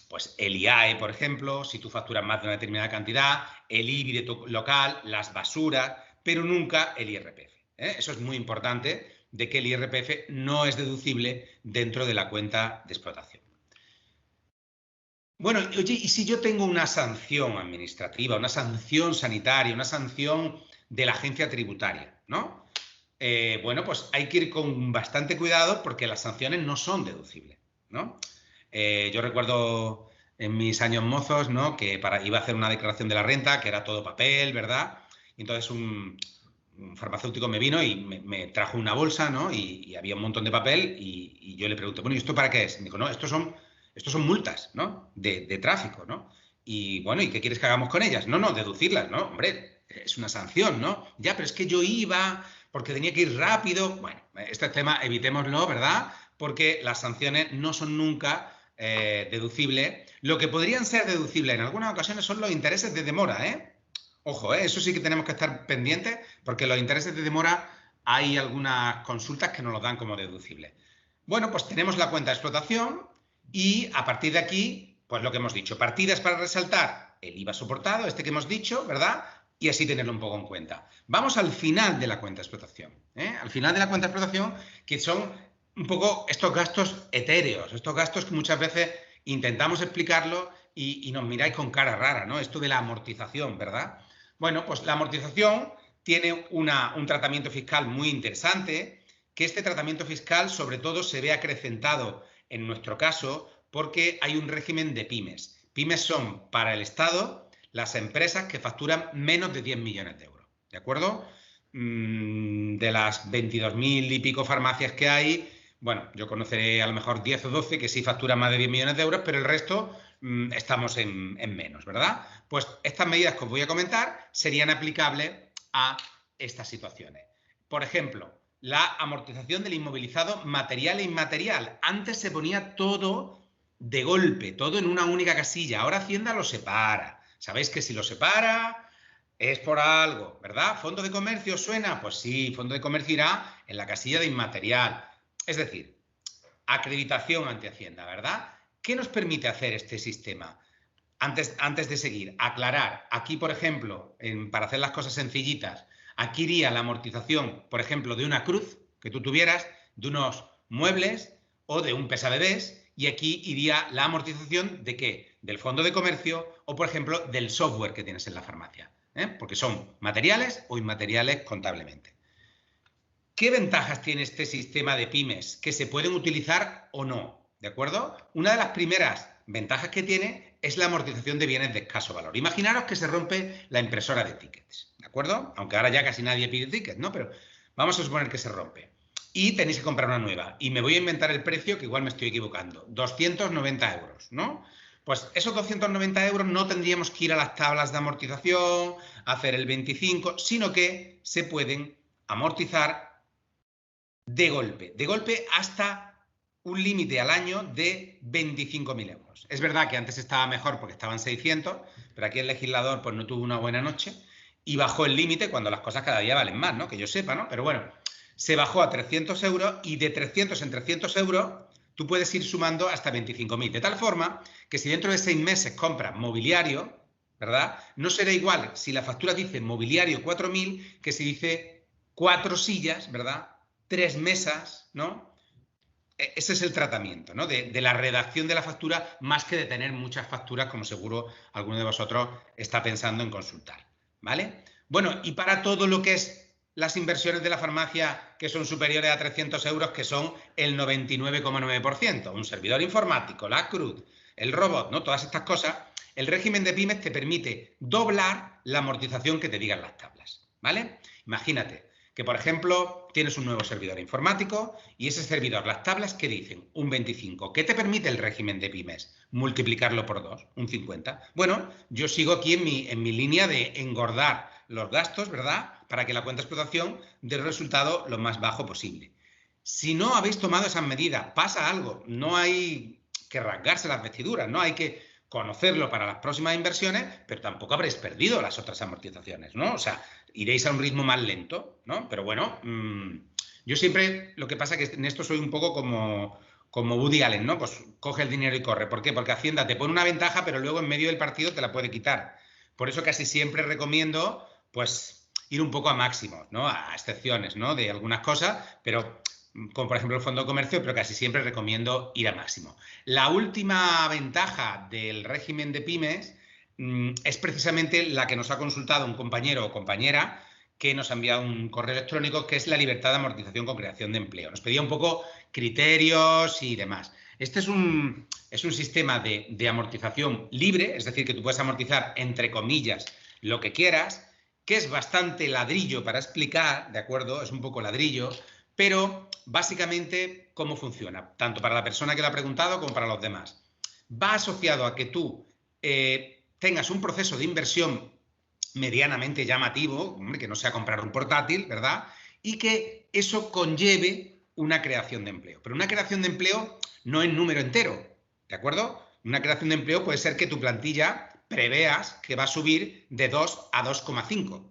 pues el IAE, por ejemplo, si tú facturas más de una determinada cantidad, el IBI de tu local, las basuras, pero nunca el IRPF. Eso es muy importante, de que el IRPF no es deducible dentro de la cuenta de explotación. Bueno, oye, ¿y si yo tengo una sanción administrativa, una sanción sanitaria, una sanción de la agencia tributaria, ¿no? Bueno, pues hay que ir con bastante cuidado porque las sanciones no son deducibles, ¿no? Yo recuerdo en mis años mozos, ¿no? Que iba a hacer una declaración de la renta, que era todo papel, ¿verdad? Y entonces un farmacéutico me vino y me trajo una bolsa, ¿no? Y había un montón de papel y yo le pregunté, bueno, ¿y esto para qué es? Me dijo, no, estos son multas, ¿no? De tráfico, ¿no? Y bueno, ¿y qué quieres que hagamos con ellas? No, deducirlas, ¿no? Hombre, es una sanción, ¿no? Ya, pero es que yo iba porque tenía que ir rápido. Bueno, este tema evitémoslo, ¿verdad? Porque las sanciones no son nunca deducibles. Lo que podrían ser deducibles en algunas ocasiones son los intereses de demora, ¿eh? Ojo, eso sí que tenemos que estar pendientes porque los intereses de demora hay algunas consultas que nos los dan como deducibles. Bueno, pues tenemos la cuenta de explotación y a partir de aquí, pues lo que hemos dicho, partidas para resaltar el IVA soportado, este que hemos dicho, ¿verdad? Y así tenerlo un poco en cuenta. Vamos al final de la cuenta de explotación, Al final de la cuenta de explotación, que son un poco estos gastos etéreos, estos gastos que muchas veces intentamos explicarlo y nos miráis con cara rara, ¿no? Esto de la amortización, ¿verdad? Bueno, pues la amortización tiene un tratamiento fiscal muy interesante, que este tratamiento fiscal sobre todo se ve acrecentado en nuestro caso porque hay un régimen de pymes. Pymes son para el Estado las empresas que facturan menos de 10 millones de euros, ¿de acuerdo? De las 22.000 y pico farmacias que hay, bueno, yo conoceré a lo mejor 10 o 12 que sí facturan más de 10 millones de euros, pero el resto estamos en menos, ¿verdad? Pues estas medidas que os voy a comentar serían aplicables a estas situaciones. Por ejemplo, la amortización del inmovilizado material e inmaterial. Antes se ponía todo de golpe, todo en una única casilla. Ahora Hacienda lo separa. Sabéis que si lo separa es por algo, ¿verdad? ¿Fondo de comercio suena? Pues sí, fondo de comercio irá en la casilla de inmaterial. Es decir, acreditación ante Hacienda, ¿verdad? ¿Qué nos permite hacer este sistema? Antes de seguir, aclarar. Aquí, por ejemplo, para hacer las cosas sencillitas, aquí iría la amortización, por ejemplo, de una cruz que tú tuvieras, de unos muebles o de un pesabebés, y aquí iría la amortización ¿de qué? Del fondo de comercio o, por ejemplo, del software que tienes en la farmacia, porque son materiales o inmateriales contablemente. ¿Qué ventajas tiene este sistema de pymes que se pueden utilizar o no? ¿De acuerdo? Una de las primeras ventajas que tiene es la amortización de bienes de escaso valor. Imaginaros que se rompe la impresora de tickets, ¿de acuerdo? Aunque ahora ya casi nadie pide tickets, ¿no? Pero vamos a suponer que se rompe. Y tenéis que comprar una nueva. Y me voy a inventar el precio, que igual me estoy equivocando. 290 euros, ¿no? Pues esos 290 euros no tendríamos que ir a las tablas de amortización, hacer el 25, sino que se pueden amortizar de golpe hasta un límite al año de 25.000 euros. Es verdad que antes estaba mejor porque estaban 600, pero aquí el legislador pues no tuvo una buena noche y bajó el límite cuando las cosas cada día valen más, ¿no? Que yo sepa, ¿no? Pero bueno, se bajó a 300 euros y de 300 en 300 euros tú puedes ir sumando hasta 25.000. De tal forma que si dentro de 6 meses compras mobiliario, ¿verdad? No será igual si la factura dice mobiliario 4.000 que si dice 4 sillas, ¿verdad? 3 mesas, ¿no? Ese es el tratamiento, ¿no? De la redacción de la factura, más que de tener muchas facturas, como seguro alguno de vosotros está pensando en consultar, ¿vale? Bueno, y para todo lo que es las inversiones de la farmacia que son superiores a 300 euros, que son el 99,9%, un servidor informático, la CRUD, el robot, ¿no? Todas estas cosas, el régimen de pymes te permite doblar la amortización que te digan las tablas, ¿vale? Imagínate que, por ejemplo, tienes un nuevo servidor informático y ese servidor, las tablas que dicen un 25, ¿qué te permite el régimen de pymes? Multiplicarlo por 2, un 50. Bueno, yo sigo aquí en mi línea de engordar los gastos, ¿verdad?, para que la cuenta de explotación dé el resultado lo más bajo posible. Si no habéis tomado esas medidas, pasa algo, no hay que rasgarse las vestiduras, no hay que conocerlo para las próximas inversiones, pero tampoco habréis perdido las otras amortizaciones, ¿no? O sea, iréis a un ritmo más lento, ¿no? Pero bueno, yo siempre, lo que pasa es que en esto soy un poco como Woody Allen, ¿no? Pues coge el dinero y corre. ¿Por qué? Porque Hacienda te pone una ventaja, pero luego en medio del partido te la puede quitar. Por eso casi siempre recomiendo, pues, ir un poco a máximos, ¿no? A excepciones, ¿no? De algunas cosas, pero como por ejemplo el fondo de comercio, pero casi siempre recomiendo ir a máximo. La última ventaja del régimen de pymes es precisamente la que nos ha consultado un compañero o compañera que nos ha enviado un correo electrónico, que es la libertad de amortización con creación de empleo. Nos pedía un poco criterios y demás. Este es un sistema de amortización libre, es decir, que tú puedes amortizar, entre comillas, lo que quieras, que es bastante ladrillo para explicar, ¿de acuerdo? Es un poco ladrillo, pero básicamente, ¿cómo funciona? Tanto para la persona que lo ha preguntado como para los demás. Va asociado a que tú tengas un proceso de inversión medianamente llamativo, que no sea comprar un portátil, ¿verdad? Y que eso conlleve una creación de empleo. Pero una creación de empleo no en número entero, ¿de acuerdo? Una creación de empleo puede ser que tu plantilla preveas que va a subir de 2 a 2,5.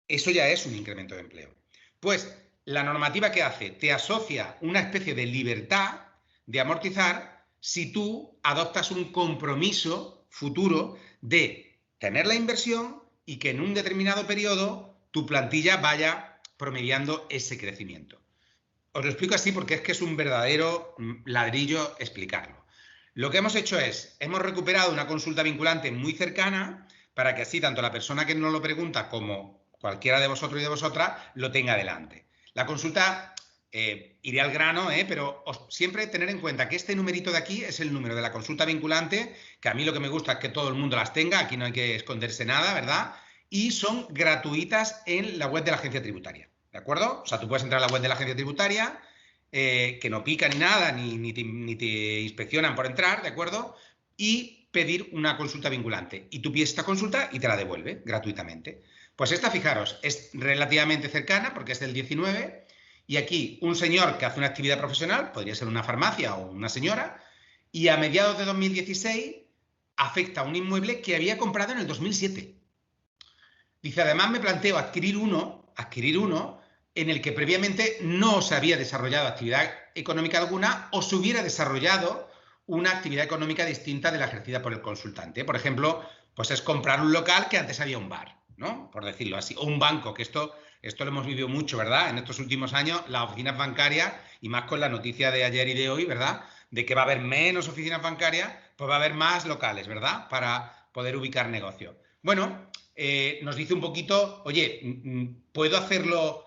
Eso ya es un incremento de empleo. Pues la normativa que hace te asocia una especie de libertad de amortizar si tú adoptas un compromiso futuro de tener la inversión y que en un determinado periodo tu plantilla vaya promediando ese crecimiento. Os lo explico así porque es que es un verdadero ladrillo explicarlo. Lo que hemos hecho es, hemos recuperado una consulta vinculante muy cercana para que así tanto la persona que nos lo pregunta como cualquiera de vosotros y de vosotras lo tenga delante. La consulta, iré al grano, pero siempre tener en cuenta que este numerito de aquí es el número de la consulta vinculante, que a mí lo que me gusta es que todo el mundo las tenga, aquí no hay que esconderse nada, ¿verdad? Y son gratuitas en la web de la agencia tributaria, ¿de acuerdo? O sea, tú puedes entrar a la web de la agencia tributaria, que no pica ni nada, ni te inspeccionan por entrar, ¿de acuerdo? Y pedir una consulta vinculante. Y tú pides esta consulta y te la devuelve gratuitamente. Pues esta, fijaros, es relativamente cercana porque es del 19 y aquí un señor que hace una actividad profesional, podría ser una farmacia o una señora, y a mediados de 2016 afecta a un inmueble que había comprado en el 2007. Dice, además me planteo adquirir uno en el que previamente no se había desarrollado actividad económica alguna o se hubiera desarrollado una actividad económica distinta de la ejercida por el consultante. Por ejemplo, pues es comprar un local que antes había un bar, ¿no? Por decirlo así, o un banco, que esto lo hemos vivido mucho, ¿verdad? En estos últimos años, las oficinas bancarias, y más con la noticia de ayer y de hoy, ¿verdad?, de que va a haber menos oficinas bancarias, pues va a haber más locales, ¿verdad?, para poder ubicar negocio. Bueno, nos dice un poquito, oye, ¿puedo hacerlo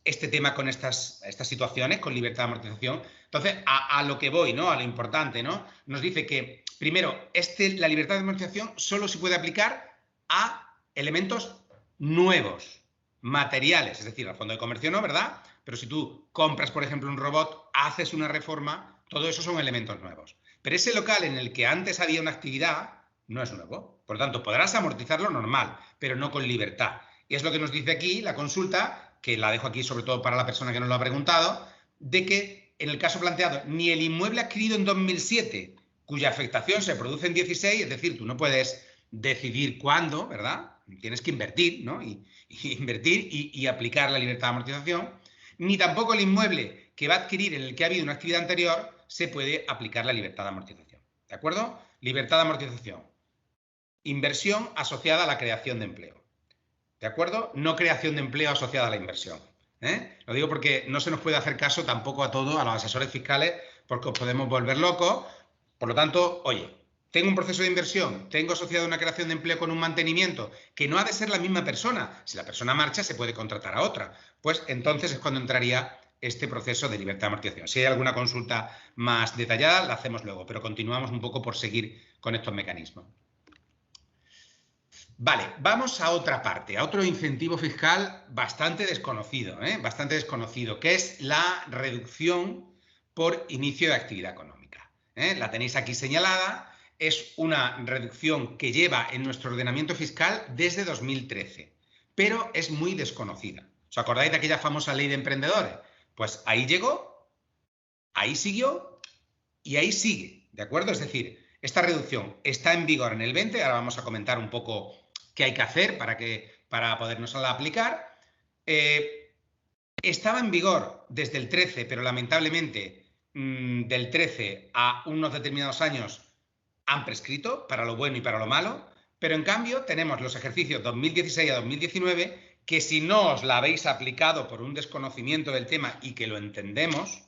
este tema con estas situaciones, con libertad de amortización? Entonces, a lo que voy, ¿no?, a lo importante, ¿no? Nos dice que, primero, la libertad de amortización solo se puede aplicar a elementos nuevos, materiales, es decir, al fondo de comercio no, ¿verdad? Pero si tú compras, por ejemplo, un robot, haces una reforma, todo eso son elementos nuevos. Pero ese local en el que antes había una actividad no es nuevo. Por lo tanto, podrás amortizarlo normal, pero no con libertad. Y es lo que nos dice aquí la consulta, que la dejo aquí sobre todo para la persona que nos lo ha preguntado, de que en el caso planteado, ni el inmueble adquirido en 2007, cuya afectación se produce en 16, es decir, tú no puedes decidir cuándo, ¿verdad? Tienes que invertir, ¿no? Invertir y aplicar la libertad de amortización, ni tampoco el inmueble que va a adquirir en el que ha habido una actividad anterior se puede aplicar la libertad de amortización. ¿De acuerdo? Libertad de amortización. Inversión asociada a la creación de empleo. ¿De acuerdo? No creación de empleo asociada a la inversión. Lo digo porque no se nos puede hacer caso tampoco a todo, a los asesores fiscales, porque os podemos volver locos. Por lo tanto, oye, tengo un proceso de inversión, tengo asociado una creación de empleo con un mantenimiento, que no ha de ser la misma persona. Si la persona marcha, se puede contratar a otra. Pues entonces es cuando entraría este proceso de libertad de amortización. Si hay alguna consulta más detallada, la hacemos luego, pero continuamos un poco por seguir con estos mecanismos. Vale, vamos a otra parte, a otro incentivo fiscal bastante desconocido, que es la reducción por inicio de actividad económica. La tenéis aquí señalada, es una reducción que lleva en nuestro ordenamiento fiscal desde 2013, pero es muy desconocida. ¿Os acordáis de aquella famosa ley de emprendedores? Pues ahí llegó, ahí siguió y ahí sigue, ¿de acuerdo? Es decir, esta reducción está en vigor en el 20, ahora vamos a comentar un poco qué hay que hacer para podernosla aplicar. Estaba en vigor desde el 13, pero lamentablemente del 13 a unos determinados años han prescrito para lo bueno y para lo malo, pero en cambio tenemos los ejercicios 2016 a 2019 que si no os la habéis aplicado por un desconocimiento del tema y que lo entendemos,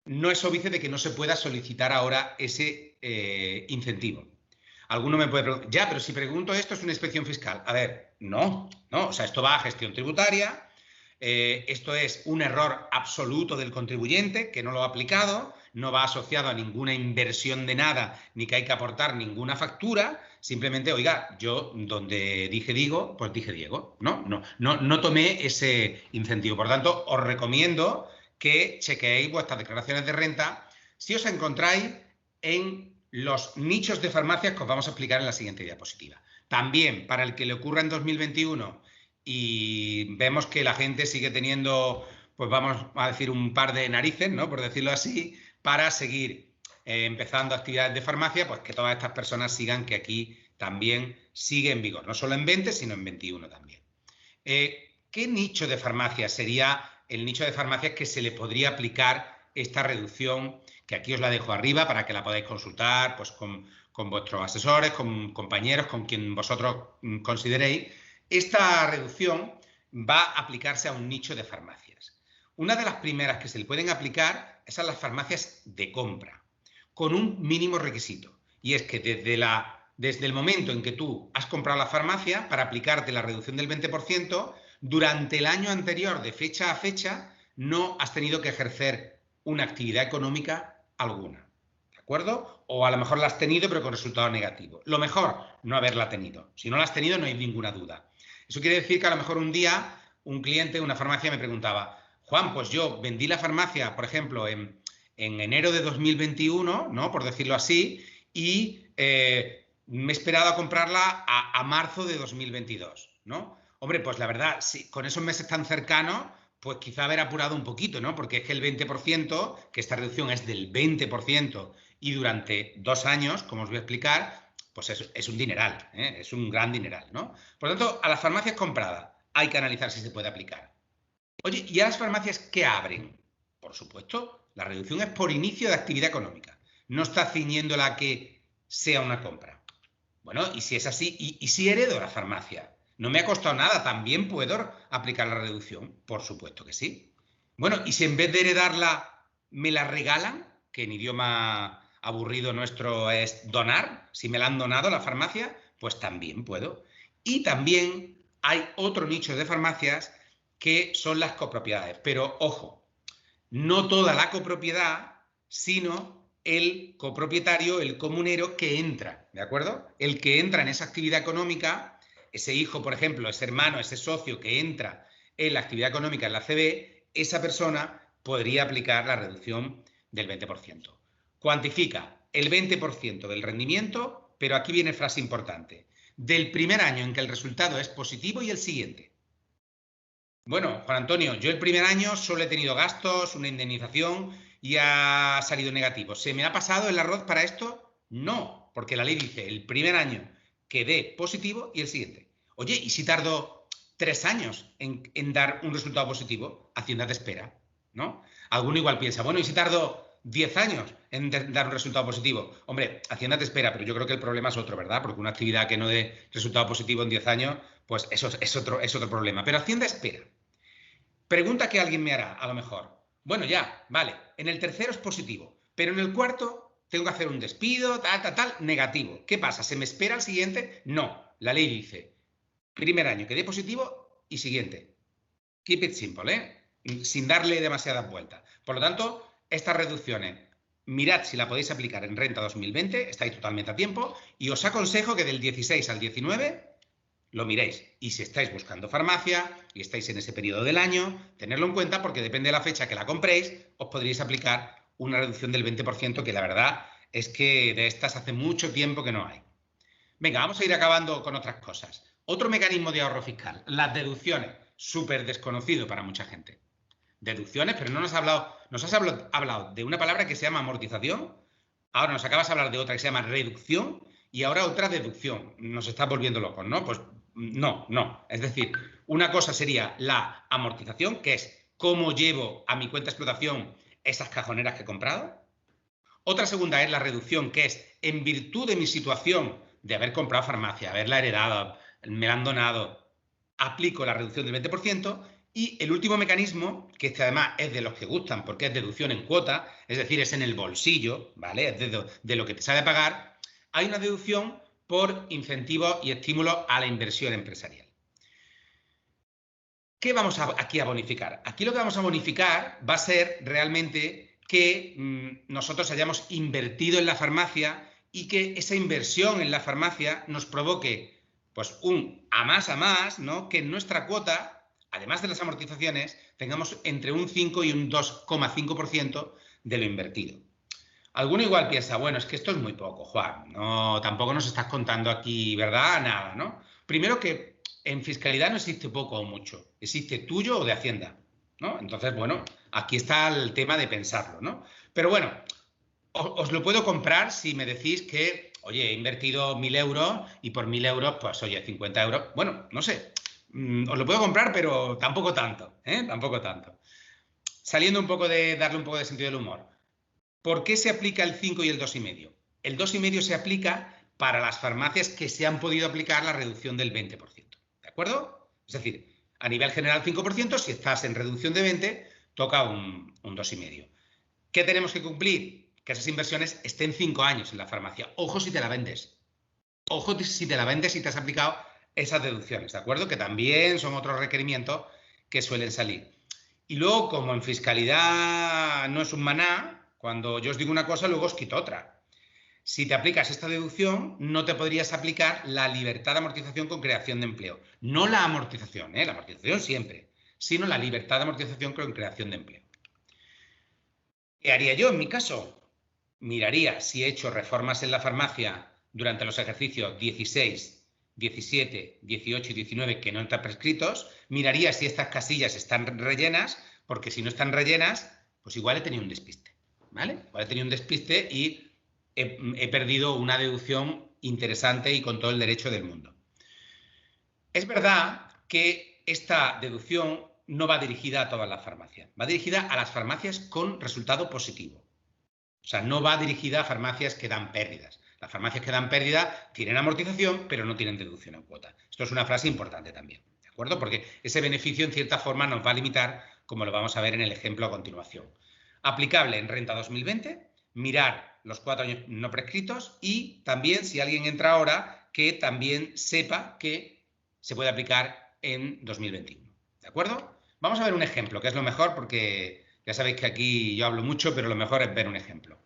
no es óbice de que no se pueda solicitar ahora ese incentivo. Alguno me puede preguntar, ya, pero si pregunto esto es una inspección fiscal. A ver, no, o sea, esto va a gestión tributaria, esto es un error absoluto del contribuyente que no lo ha aplicado, no va asociado a ninguna inversión de nada, ni que hay que aportar ninguna factura, simplemente, oiga, yo donde dije digo, pues dije Diego, no tomé ese incentivo. Por tanto, os recomiendo que chequeéis vuestras declaraciones de renta si os encontráis en los nichos de farmacias que os vamos a explicar en la siguiente diapositiva. También, para el que le ocurra en 2021 y vemos que la gente sigue teniendo, pues vamos a decir, un par de narices, ¿no?, por decirlo así, para seguir empezando actividades de farmacia, pues que todas estas personas sigan que aquí también sigue en vigor, no solo en 20, sino en 21 también. ¿Qué nicho de farmacias sería el nicho de farmacias que se le podría aplicar esta reducción, que aquí os la dejo arriba para que la podáis consultar pues, con vuestros asesores, con compañeros, con quien vosotros consideréis? Esta reducción va a aplicarse a un nicho de farmacias. Una de las primeras que se le pueden aplicar es a las farmacias de compra, con un mínimo requisito, y es que desde el momento en que tú has comprado la farmacia, para aplicarte la reducción del 20%, durante el año anterior, de fecha a fecha, no has tenido que ejercer una actividad económica alguna, ¿de acuerdo? O a lo mejor la has tenido, pero con resultado negativo. Lo mejor, no haberla tenido. Si no la has tenido, no hay ninguna duda. Eso quiere decir que a lo mejor un día un cliente de una farmacia me preguntaba, Juan, pues yo vendí la farmacia, por ejemplo, en enero de 2021, ¿no?, por decirlo así, y me he esperado a comprarla a marzo de 2022, ¿no? Hombre, pues la verdad, sí, con esos meses tan cercanos, pues quizá haber apurado un poquito, ¿no? Porque es que el 20%, que esta reducción es del 20% y durante 2 años, como os voy a explicar, pues es un dineral, es un gran dineral, ¿no? Por lo tanto, a las farmacias compradas hay que analizar si se puede aplicar. Oye, ¿y a las farmacias qué abren? Por supuesto, la reducción es por inicio de actividad económica. No está ciñéndola a que sea una compra. Bueno, y si es así, y si heredo la farmacia, no me ha costado nada, ¿también puedo aplicar la reducción? Por supuesto que sí. Bueno, y si en vez de heredarla me la regalan, que en idioma aburrido nuestro es donar, si me la han donado la farmacia, pues también puedo. Y también hay otro nicho de farmacias que son las copropiedades. Pero, ojo, no toda la copropiedad, sino el copropietario, el comunero que entra, ¿de acuerdo? El que entra en esa actividad económica, ese hijo, por ejemplo, ese hermano, ese socio que entra en la actividad económica en la CB, esa persona podría aplicar la reducción del 20%. Cuantifica el 20% del rendimiento, pero aquí viene frase importante, del primer año en que el resultado es positivo y el siguiente. Bueno, Juan Antonio, yo el primer año solo he tenido gastos, una indemnización y ha salido negativo. ¿Se me ha pasado el arroz para esto? No, porque la ley dice el primer año que dé positivo y el siguiente. Oye, ¿y si tardo 3 años en dar un resultado positivo? Hacienda te espera, ¿no? Alguno igual piensa, bueno, ¿y si tardo 10 años en dar un resultado positivo? Hombre, Hacienda te espera, pero yo creo que el problema es otro, ¿verdad? Porque una actividad que no dé resultado positivo en 10 años, pues eso es otro problema. Pero Hacienda espera. Pregunta que alguien me hará, a lo mejor. Bueno, ya, vale, en el tercero es positivo, pero en el cuarto tengo que hacer un despido, tal, negativo. ¿Qué pasa? ¿Se me espera el siguiente? No. La ley dice, primer año que dé positivo y siguiente. Keep it simple, ¿eh? Sin darle demasiadas vueltas. Por lo tanto, estas reducciones, mirad si la podéis aplicar en renta 2020, estáis totalmente a tiempo, y os aconsejo que del 16 al 19 lo miréis. Y si estáis buscando farmacia y estáis en ese periodo del año, tenedlo en cuenta porque depende de la fecha que la compréis, os podréis aplicar una reducción del 20%, que la verdad es que de estas hace mucho tiempo que no hay. Venga, vamos a ir acabando con otras cosas. Otro mecanismo de ahorro fiscal, las deducciones, súper desconocido para mucha gente. Deducciones, pero no nos has hablado de una palabra que se llama amortización, ahora nos acabas de hablar de otra que se llama reducción y ahora otra deducción. Nos está volviendo locos, ¿no? Pues no. Es decir, una cosa sería la amortización, que es cómo llevo a mi cuenta de explotación esas cajoneras que he comprado. Otra segunda es la reducción, que es en virtud de mi situación de haber comprado farmacia, haberla heredado, me la han donado, aplico la reducción del 20%. Y el último mecanismo, que este además es de los que gustan porque es deducción en cuota, es decir, es en el bolsillo, ¿vale? Es de lo que te sale a pagar, hay una deducción por incentivos y estímulos a la inversión empresarial. ¿Qué vamos aquí a bonificar? Aquí lo que vamos a bonificar va a ser realmente que nosotros hayamos invertido en la farmacia y que esa inversión en la farmacia nos provoque pues un a más, ¿no? Que en nuestra cuota, además de las amortizaciones, tengamos entre un 5 y un 2,5% de lo invertido. Alguno igual piensa, bueno, es que esto es muy poco, Juan, no, tampoco nos estás contando aquí, ¿verdad? Nada, ¿no? Primero que en fiscalidad no existe poco o mucho, existe tuyo o de Hacienda, ¿no? Entonces, bueno, aquí está el tema de pensarlo, ¿no? Pero bueno, os lo puedo comprar si me decís que, oye, he invertido 1.000 euros y por 1.000 euros, pues, oye, 50 euros, bueno, no sé, os lo puedo comprar, pero tampoco tanto, ¿eh? Tampoco tanto. Saliendo un poco de darle un poco de sentido del humor. ¿Por qué se aplica el 5 y el 2,5? El 2,5 se aplica para las farmacias que se han podido aplicar la reducción del 20%. ¿De acuerdo? Es decir, a nivel general 5%, si estás en reducción de 20, toca un 2,5. ¿Qué tenemos que cumplir? Que esas inversiones estén 5 años en la farmacia. Ojo si te la vendes. Ojo si te la vendes y te has aplicado esas deducciones, ¿de acuerdo? Que también son otros requerimientos que suelen salir. Y luego, como en fiscalidad no es un maná, cuando yo os digo una cosa, luego os quito otra. Si te aplicas esta deducción, no te podrías aplicar la libertad de amortización con creación de empleo. No la amortización, la amortización siempre, sino la libertad de amortización con creación de empleo. ¿Qué haría yo en mi caso? Miraría si he hecho reformas en la farmacia durante los ejercicios 16, 17, 18 y 19 que no están prescritos. Miraría si estas casillas están rellenas, porque si no están rellenas, pues igual he tenido un despiste. ¿Vale? Igual he tenido un despiste y he perdido una deducción interesante y con todo el derecho del mundo. Es verdad que esta deducción no va dirigida a todas las farmacias, va dirigida a las farmacias con resultado positivo. O sea, no va dirigida a farmacias que dan pérdidas. Las farmacias que dan pérdida tienen amortización, pero no tienen deducción en cuota. Esto es una frase importante también, ¿de acuerdo? Porque ese beneficio en cierta forma nos va a limitar, como lo vamos a ver en el ejemplo a continuación. Aplicable en renta 2020, mirar los 4 años no prescritos y también, si alguien entra ahora, que también sepa que se puede aplicar en 2021. ¿De acuerdo? Vamos a ver un ejemplo, que es lo mejor porque ya sabéis que aquí yo hablo mucho, pero lo mejor es ver un ejemplo.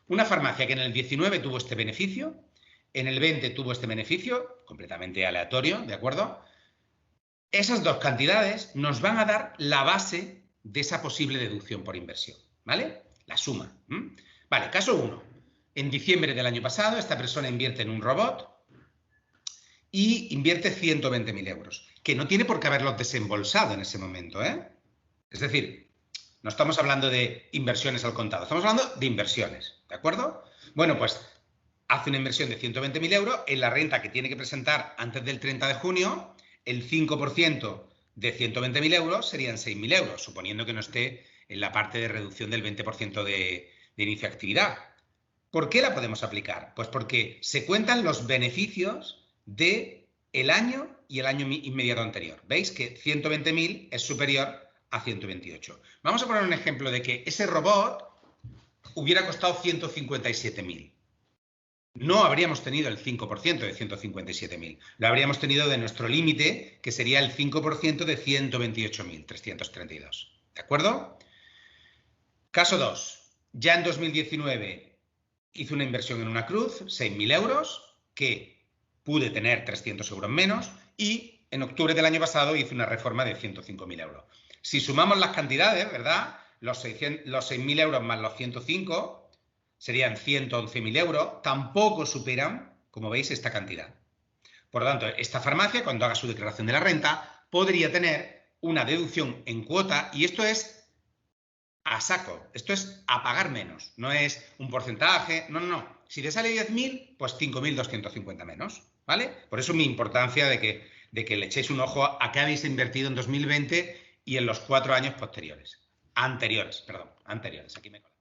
Una farmacia que en el 19 tuvo este beneficio, en el 20 tuvo este beneficio, completamente aleatorio, ¿de acuerdo? Esas dos cantidades nos van a dar la base de esa posible deducción por inversión. ¿Vale? La suma. Vale, caso 1. En diciembre del año pasado, esta persona invierte en un robot y invierte 120.000 euros, que no tiene por qué haberlos desembolsado en ese momento, ¿eh? Es decir, no estamos hablando de inversiones al contado, estamos hablando de inversiones, ¿de acuerdo? Bueno, pues hace una inversión de 120.000 euros en la renta que tiene que presentar antes del 30 de junio, el 5% de 120.000 euros serían 6.000 euros, suponiendo que no esté en la parte de reducción del 20% de inicio de actividad. ¿Por qué la podemos aplicar? Pues porque se cuentan los beneficios del año y el año inmediato anterior. ¿Veis que 120.000 es superior a 128? Vamos a poner un ejemplo de que ese robot hubiera costado 157.000. No habríamos tenido el 5% de 157.000. Lo habríamos tenido de nuestro límite, que sería el 5% de 128.332. ¿De acuerdo? Caso 2. Ya en 2019 hice una inversión en una cruz, 6.000 euros, que pude tener 300 euros menos, y en octubre del año pasado hice una reforma de 105.000 euros. Si sumamos las cantidades, ¿verdad? Los 6.000 euros más los 105 serían 111.000 euros, tampoco superan, como veis, esta cantidad. Por lo tanto, esta farmacia, cuando haga su declaración de la renta, podría tener una deducción en cuota, y esto es a saco, esto es a pagar menos, no es un porcentaje, no. Si te sale 10.000, pues 5.250 menos, ¿vale? Por eso mi importancia de que le echéis un ojo a qué habéis invertido en 2020 y en los 4 años posteriores. Anteriores. Aquí me cola.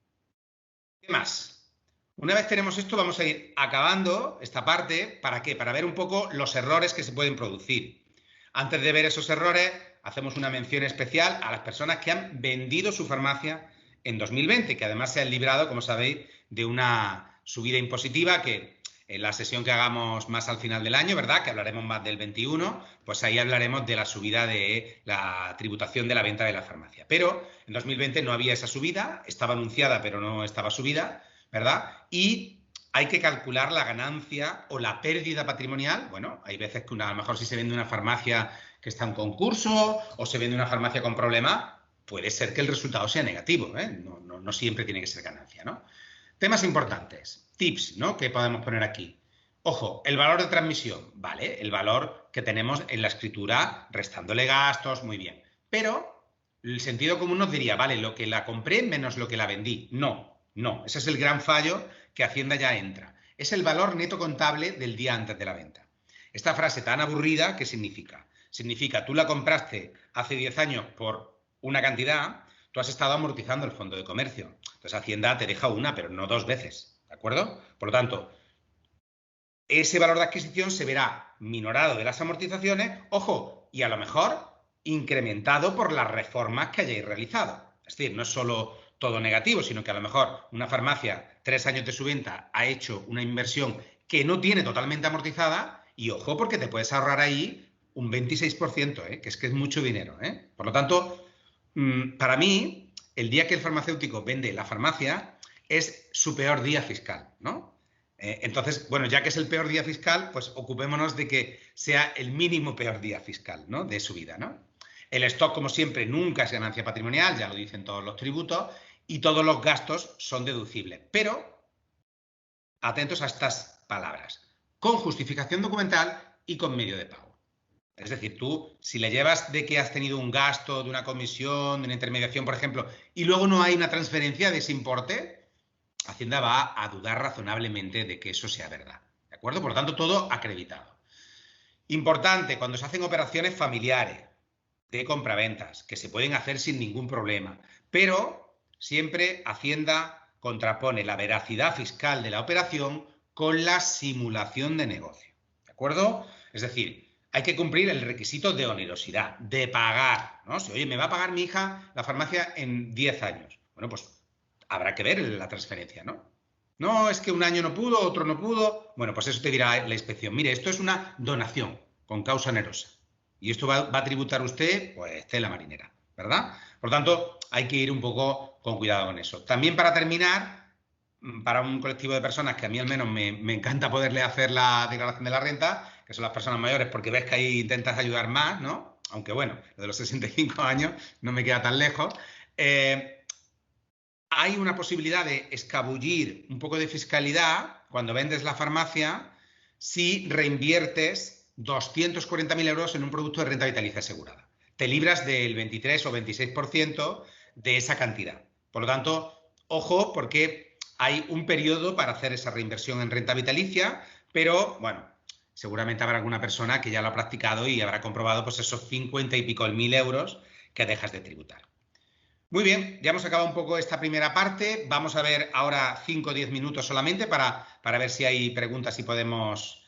¿Qué más? Una vez tenemos esto, vamos a ir acabando esta parte. ¿Para qué? Para ver un poco los errores que se pueden producir. Antes de ver esos errores, hacemos una mención especial a las personas que han vendido su farmacia en 2020, que además se han librado, como sabéis, de una subida impositiva que en la sesión que hagamos más al final del año, ¿verdad?, que hablaremos más del 21, pues ahí hablaremos de la subida de la tributación de la venta de la farmacia. Pero en 2020 no había esa subida, estaba anunciada pero no estaba subida, ¿verdad? Y hay que calcular la ganancia o la pérdida patrimonial. Bueno, hay veces que a lo mejor si se vende una farmacia que está en concurso o se vende una farmacia con problemas, puede ser que el resultado sea negativo, ¿eh? No siempre tiene que ser ganancia, ¿no? Temas importantes, tips, ¿no?, que podemos poner aquí. Ojo, el valor de transmisión, ¿vale? El valor que tenemos en la escritura, restándole gastos, muy bien. Pero el sentido común nos diría, vale, lo que la compré menos lo que la vendí. No, ese es el gran fallo que Hacienda ya entra. Es el valor neto contable del día antes de la venta. Esta frase tan aburrida, ¿qué significa? Significa, tú la compraste hace 10 años por una cantidad, tú has estado amortizando el fondo de comercio. Entonces Hacienda te deja una, pero no 2 veces, ¿de acuerdo? Por lo tanto, ese valor de adquisición se verá minorado de las amortizaciones, ojo, y a lo mejor incrementado por las reformas que hayáis realizado. Es decir, no es solo todo negativo, sino que a lo mejor una farmacia, 3 años de su venta, ha hecho una inversión que no tiene totalmente amortizada, y ojo, porque te puedes ahorrar ahí un 26%, que es mucho dinero, ¿eh? Por lo tanto, para mí, el día que el farmacéutico vende la farmacia es su peor día fiscal, ¿no? Entonces, bueno, ya que es el peor día fiscal, pues ocupémonos de que sea el mínimo peor día fiscal, ¿no?, de su vida, ¿no? El stock, como siempre, nunca es ganancia patrimonial, ya lo dicen todos los tributos, y todos los gastos son deducibles. Pero, atentos a estas palabras, con justificación documental y con medio de pago. Es decir, tú, si le llevas de que has tenido un gasto, de una comisión, de una intermediación, por ejemplo, y luego no hay una transferencia de ese importe, Hacienda va a dudar razonablemente de que eso sea verdad. ¿De acuerdo? Por lo tanto, todo acreditado. Importante, cuando se hacen operaciones familiares de compraventas, que se pueden hacer sin ningún problema, pero siempre Hacienda contrapone la veracidad fiscal de la operación con la simulación de negocio. ¿De acuerdo? Es decir, hay que cumplir el requisito de onerosidad, de pagar, ¿no? Si, oye, me va a pagar mi hija la farmacia en 10 años. Bueno, pues habrá que ver la transferencia, ¿no? No, es que un año no pudo, otro no pudo. Bueno, pues eso te dirá la inspección. Mire, esto es una donación con causa onerosa. Y esto va a tributar usted, pues, tela marinera, ¿verdad? Por lo tanto, hay que ir un poco con cuidado con eso. También, para terminar, para un colectivo de personas que a mí al menos me encanta poderle hacer la declaración de la renta, que son las personas mayores, porque ves que ahí intentas ayudar más, ¿no? Aunque bueno, lo de los 65 años no me queda tan lejos. Hay una posibilidad de escabullir un poco de fiscalidad cuando vendes la farmacia si reinviertes 240.000 euros en un producto de renta vitalicia asegurada. Te libras del 23 o 26% de esa cantidad. Por lo tanto, ojo, porque hay un periodo para hacer esa reinversión en renta vitalicia, pero bueno, seguramente habrá alguna persona que ya lo ha practicado y habrá comprobado pues esos 50 y pico mil euros que dejas de tributar. Muy bien, ya hemos acabado un poco esta primera parte. Vamos a ver ahora 5 o 10 minutos solamente para ver si hay preguntas y podemos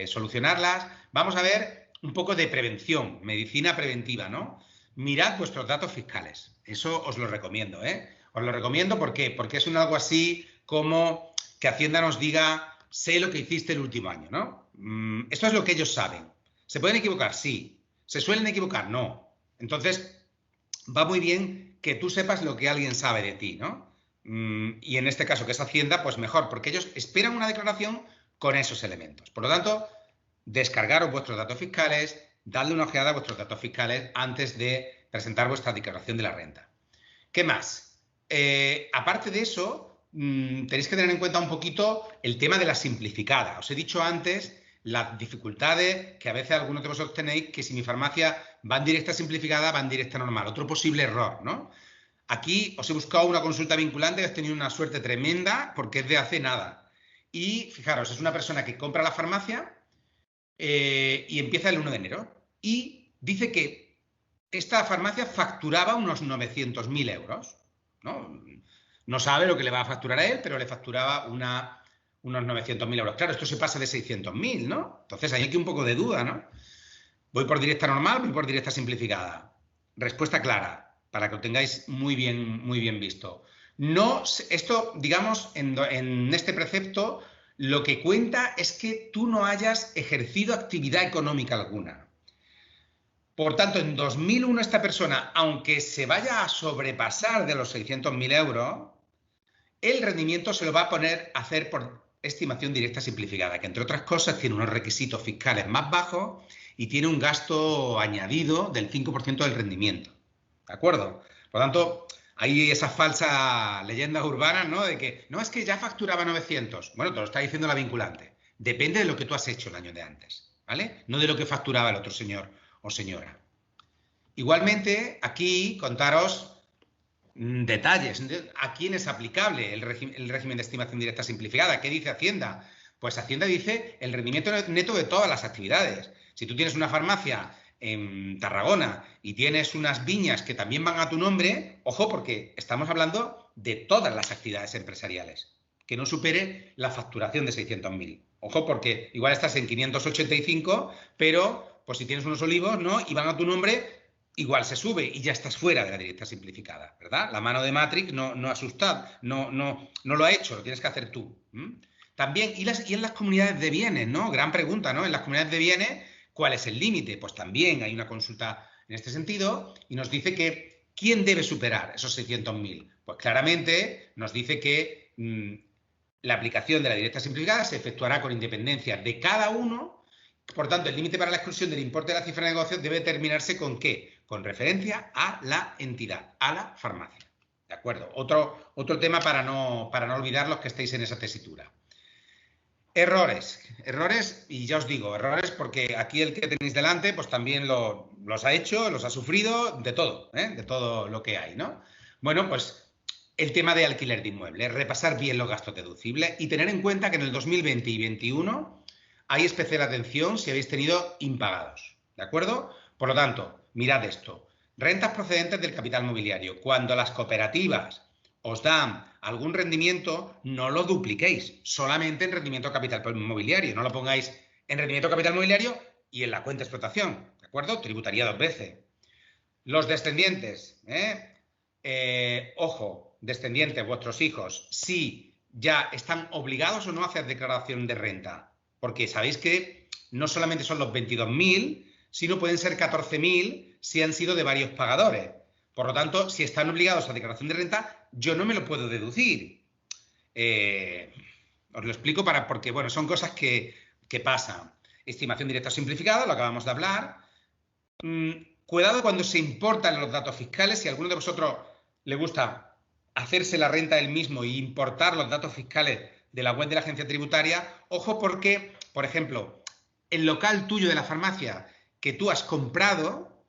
solucionarlas. Vamos a ver un poco de prevención, medicina preventiva, ¿no? Mirad vuestros datos fiscales, eso os lo recomiendo, ¿eh? Os lo recomiendo, ¿por qué? Porque es algo así como que Hacienda nos diga, sé lo que hiciste el último año, ¿no? Esto es lo que ellos saben. ¿Se pueden equivocar? Sí. ¿Se suelen equivocar? No. Entonces, va muy bien que tú sepas lo que alguien sabe de ti, ¿no? Y en este caso, que es Hacienda, pues mejor, porque ellos esperan una declaración con esos elementos. Por lo tanto, descargaros vuestros datos fiscales, dadle una ojeada a vuestros datos fiscales antes de presentar vuestra declaración de la renta. ¿Qué más? Aparte de eso, tenéis que tener en cuenta un poquito el tema de la simplificada. Os he dicho antes las dificultades que a veces algunos de vosotros tenéis, que si mi farmacia va en directa simplificada, va en directa normal. Otro posible error, ¿no? Aquí os he buscado una consulta vinculante, habéis tenido una suerte tremenda porque es de hace nada. Y fijaros, es una persona que compra la farmacia y empieza el 1 de enero. Y dice que esta farmacia facturaba unos 900.000 euros, ¿no? No sabe lo que le va a facturar a él, pero le facturaba unos 900.000 euros. Claro, esto se pasa de 600.000, ¿no? Entonces hay aquí un poco de duda, ¿no? ¿Voy por directa normal, voy por directa simplificada? Respuesta clara, para que lo tengáis muy bien visto. No, esto, digamos, en este precepto, lo que cuenta es que tú no hayas ejercido actividad económica alguna. Por tanto, en 2001 esta persona, aunque se vaya a sobrepasar de los 600.000 euros, el rendimiento se lo va a hacer por estimación directa simplificada, que entre otras cosas tiene unos requisitos fiscales más bajos y tiene un gasto añadido del 5% del rendimiento. ¿De acuerdo? Por lo tanto, hay esas falsas leyendas urbanas, ¿no? De que, no, es que ya facturaba 900. Bueno, te lo está diciendo la vinculante. Depende de lo que tú has hecho el año de antes, ¿vale? No de lo que facturaba el otro señor o señora. Igualmente, aquí contaros detalles. ¿A quién es aplicable el régimen de estimación directa simplificada? ¿Qué dice Hacienda? Pues Hacienda dice el rendimiento neto de todas las actividades. Si tú tienes una farmacia en Tarragona y tienes unas viñas que también van a tu nombre, ojo, porque estamos hablando de todas las actividades empresariales, que no supere la facturación de 600.000. Ojo, porque igual estás en 585, pero pues si tienes unos olivos, ¿no? Y van a tu nombre, igual se sube y ya estás fuera de la directa simplificada, ¿verdad? La mano de Matrix no ha asustado, no lo ha hecho, lo tienes que hacer tú. También, y en las comunidades de bienes, ¿no? Gran pregunta, ¿no? En las comunidades de bienes, ¿cuál es el límite? Pues también hay una consulta en este sentido y nos dice que ¿quién debe superar esos 600.000? Pues claramente nos dice que la aplicación de la directa simplificada se efectuará con independencia de cada uno. Por tanto, el límite para la exclusión del importe de la cifra de negocio debe determinarse ¿con qué? Con referencia a la entidad, a la farmacia. ¿De acuerdo? Otro tema para no olvidar los que estéis en esa tesitura. Errores, y ya os digo, errores porque aquí el que tenéis delante pues también los ha hecho, los ha sufrido, de todo lo que hay, ¿no? Bueno, pues el tema de alquiler de inmuebles, repasar bien los gastos deducibles y tener en cuenta que en el 2020 y 2021 hay especial atención si habéis tenido impagados, ¿de acuerdo? Por lo tanto, mirad esto, rentas procedentes del capital mobiliario. Cuando las cooperativas os dan algún rendimiento, no lo dupliquéis, solamente en rendimiento capital mobiliario, no lo pongáis en rendimiento capital mobiliario y en la cuenta de explotación, ¿de acuerdo? Tributaría 2 veces. Los descendientes, ojo, descendientes, vuestros hijos, si ya están obligados o no a hacer declaración de renta, porque sabéis que no solamente son los 22.000, sino pueden ser 14.000 si han sido de varios pagadores. Por lo tanto, si están obligados a declaración de renta, yo no me lo puedo deducir. Os lo explico porque, bueno, son cosas que pasan. Estimación directa simplificada, lo acabamos de hablar. Cuidado cuando se importan los datos fiscales. Si a alguno de vosotros le gusta hacerse la renta él mismo e importar los datos fiscales de la web de la agencia tributaria, ojo porque, por ejemplo, el local tuyo de la farmacia que tú has comprado,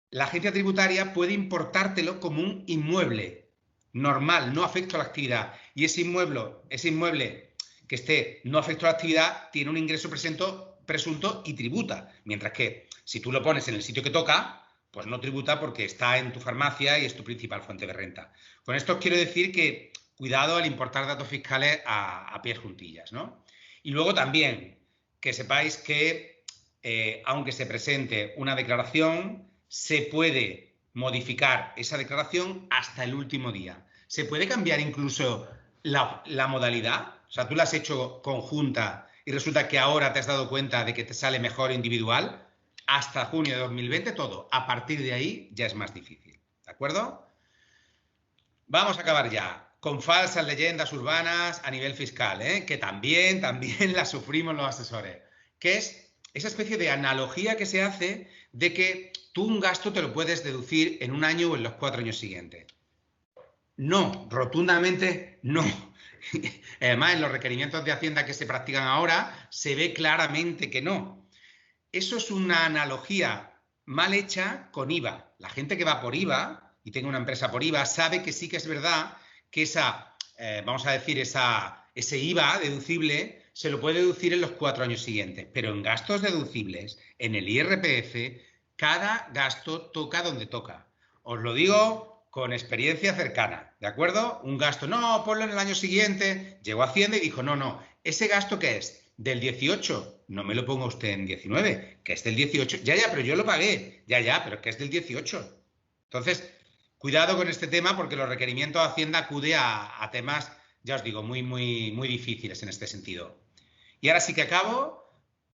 la agencia tributaria puede importártelo como un inmueble normal, no afecto a la actividad. Y ese inmueble que esté no afecto a la actividad tiene un ingreso presunto y tributa. Mientras que si tú lo pones en el sitio que toca, pues no tributa porque está en tu farmacia y es tu principal fuente de renta. Con esto os quiero decir que cuidado al importar datos fiscales a pies juntillas, ¿no? Y luego también que sepáis que aunque se presente una declaración, se puede modificar esa declaración hasta el último día. ¿Se puede cambiar incluso la modalidad? O sea, tú la has hecho conjunta y resulta que ahora te has dado cuenta de que te sale mejor individual. Hasta junio de 2020 todo. A partir de ahí ya es más difícil. ¿De acuerdo? Vamos a acabar ya con falsas leyendas urbanas a nivel fiscal, que también las sufrimos los asesores, que es esa especie de analogía que se hace de que tú un gasto te lo puedes deducir en un año o en los 4 años siguientes. No, rotundamente no. Además, en los requerimientos de Hacienda que se practican ahora, se ve claramente que no. Eso es una analogía mal hecha con IVA. La gente que va por IVA y tenga una empresa por IVA sabe que sí que es verdad que vamos a decir, ese IVA deducible se lo puede deducir en los 4 años siguientes. Pero en gastos deducibles, en el IRPF, cada gasto toca donde toca. Os lo digo con experiencia cercana, ¿de acuerdo? Un gasto, no, ponlo en el año siguiente. Llegó a Hacienda y dijo, no, ¿ese gasto qué es? ¿Del 18? No me lo ponga usted en 19, que es del 18. Ya, pero yo lo pagué. Ya, pero que es del 18. Entonces, cuidado con este tema porque los requerimientos de Hacienda acude a temas, ya os digo, muy difíciles en este sentido. Y ahora sí que acabo.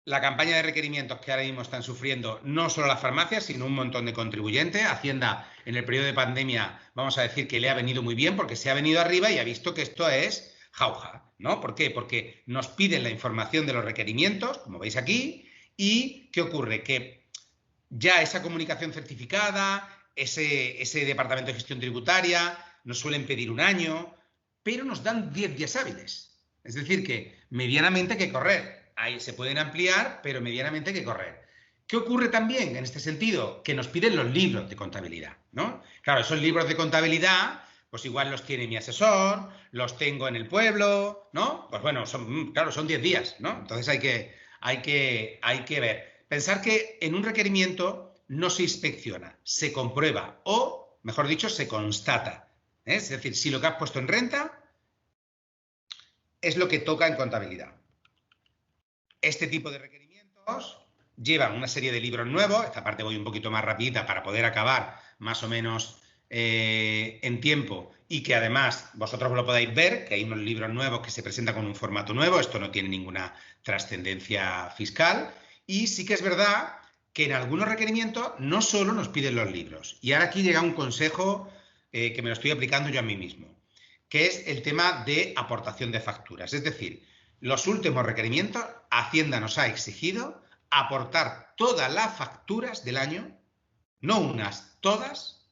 La campaña de requerimientos que ahora mismo están sufriendo no solo las farmacias, sino un montón de contribuyentes. Hacienda, en el periodo de pandemia, vamos a decir que le ha venido muy bien porque se ha venido arriba y ha visto que esto es jauja, ¿no? ¿Por qué? Porque nos piden la información de los requerimientos, como veis aquí, y ¿qué ocurre? Que ya esa comunicación certificada, ese departamento de gestión tributaria, nos suelen pedir un año, pero nos dan 10 días hábiles. Es decir, que medianamente hay que correr. Ahí se pueden ampliar, pero medianamente hay que correr. ¿Qué ocurre también en este sentido? Que nos piden los libros de contabilidad, ¿no? Claro, esos libros de contabilidad, pues igual los tiene mi asesor, los tengo en el pueblo, ¿no? Pues bueno, son 10 días, ¿no? Entonces hay que ver. Pensar que en un requerimiento no se inspecciona, se comprueba o, mejor dicho, se constata. Es decir, si lo que has puesto en renta es lo que toca en contabilidad. Este tipo de requerimientos llevan una serie de libros nuevos. Esta parte voy un poquito más rapidita para poder acabar más o menos en tiempo y que además vosotros lo podáis ver, que hay unos libros nuevos que se presentan con un formato nuevo. Esto no tiene ninguna trascendencia fiscal. Y sí que es verdad que en algunos requerimientos no solo nos piden los libros. Y ahora aquí llega un consejo que me lo estoy aplicando yo a mí mismo, que es el tema de aportación de facturas. Es decir, los últimos requerimientos, Hacienda nos ha exigido aportar todas las facturas del año, no unas, todas,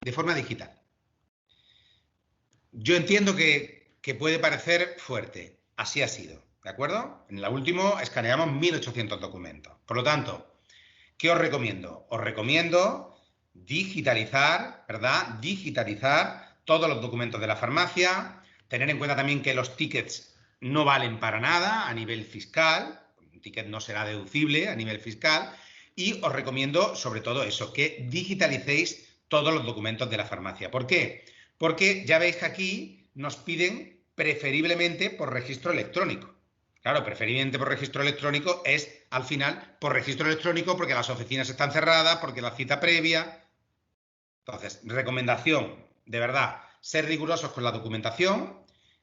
de forma digital. Yo entiendo que puede parecer fuerte, así ha sido, ¿de acuerdo? En la última escaneamos 1.800 documentos. Por lo tanto, ¿qué os recomiendo? Os recomiendo digitalizar, ¿verdad? Digitalizar todos los documentos de la farmacia, tener en cuenta también que los tickets no valen para nada a nivel fiscal, un ticket no será deducible a nivel fiscal, y os recomiendo sobre todo eso, que digitalicéis todos los documentos de la farmacia. ¿Por qué? Porque ya veis que aquí nos piden preferiblemente por registro electrónico. Claro, preferiblemente por registro electrónico es, al final, por registro electrónico porque las oficinas están cerradas, porque la cita previa. Entonces, recomendación, de verdad, ser rigurosos con la documentación,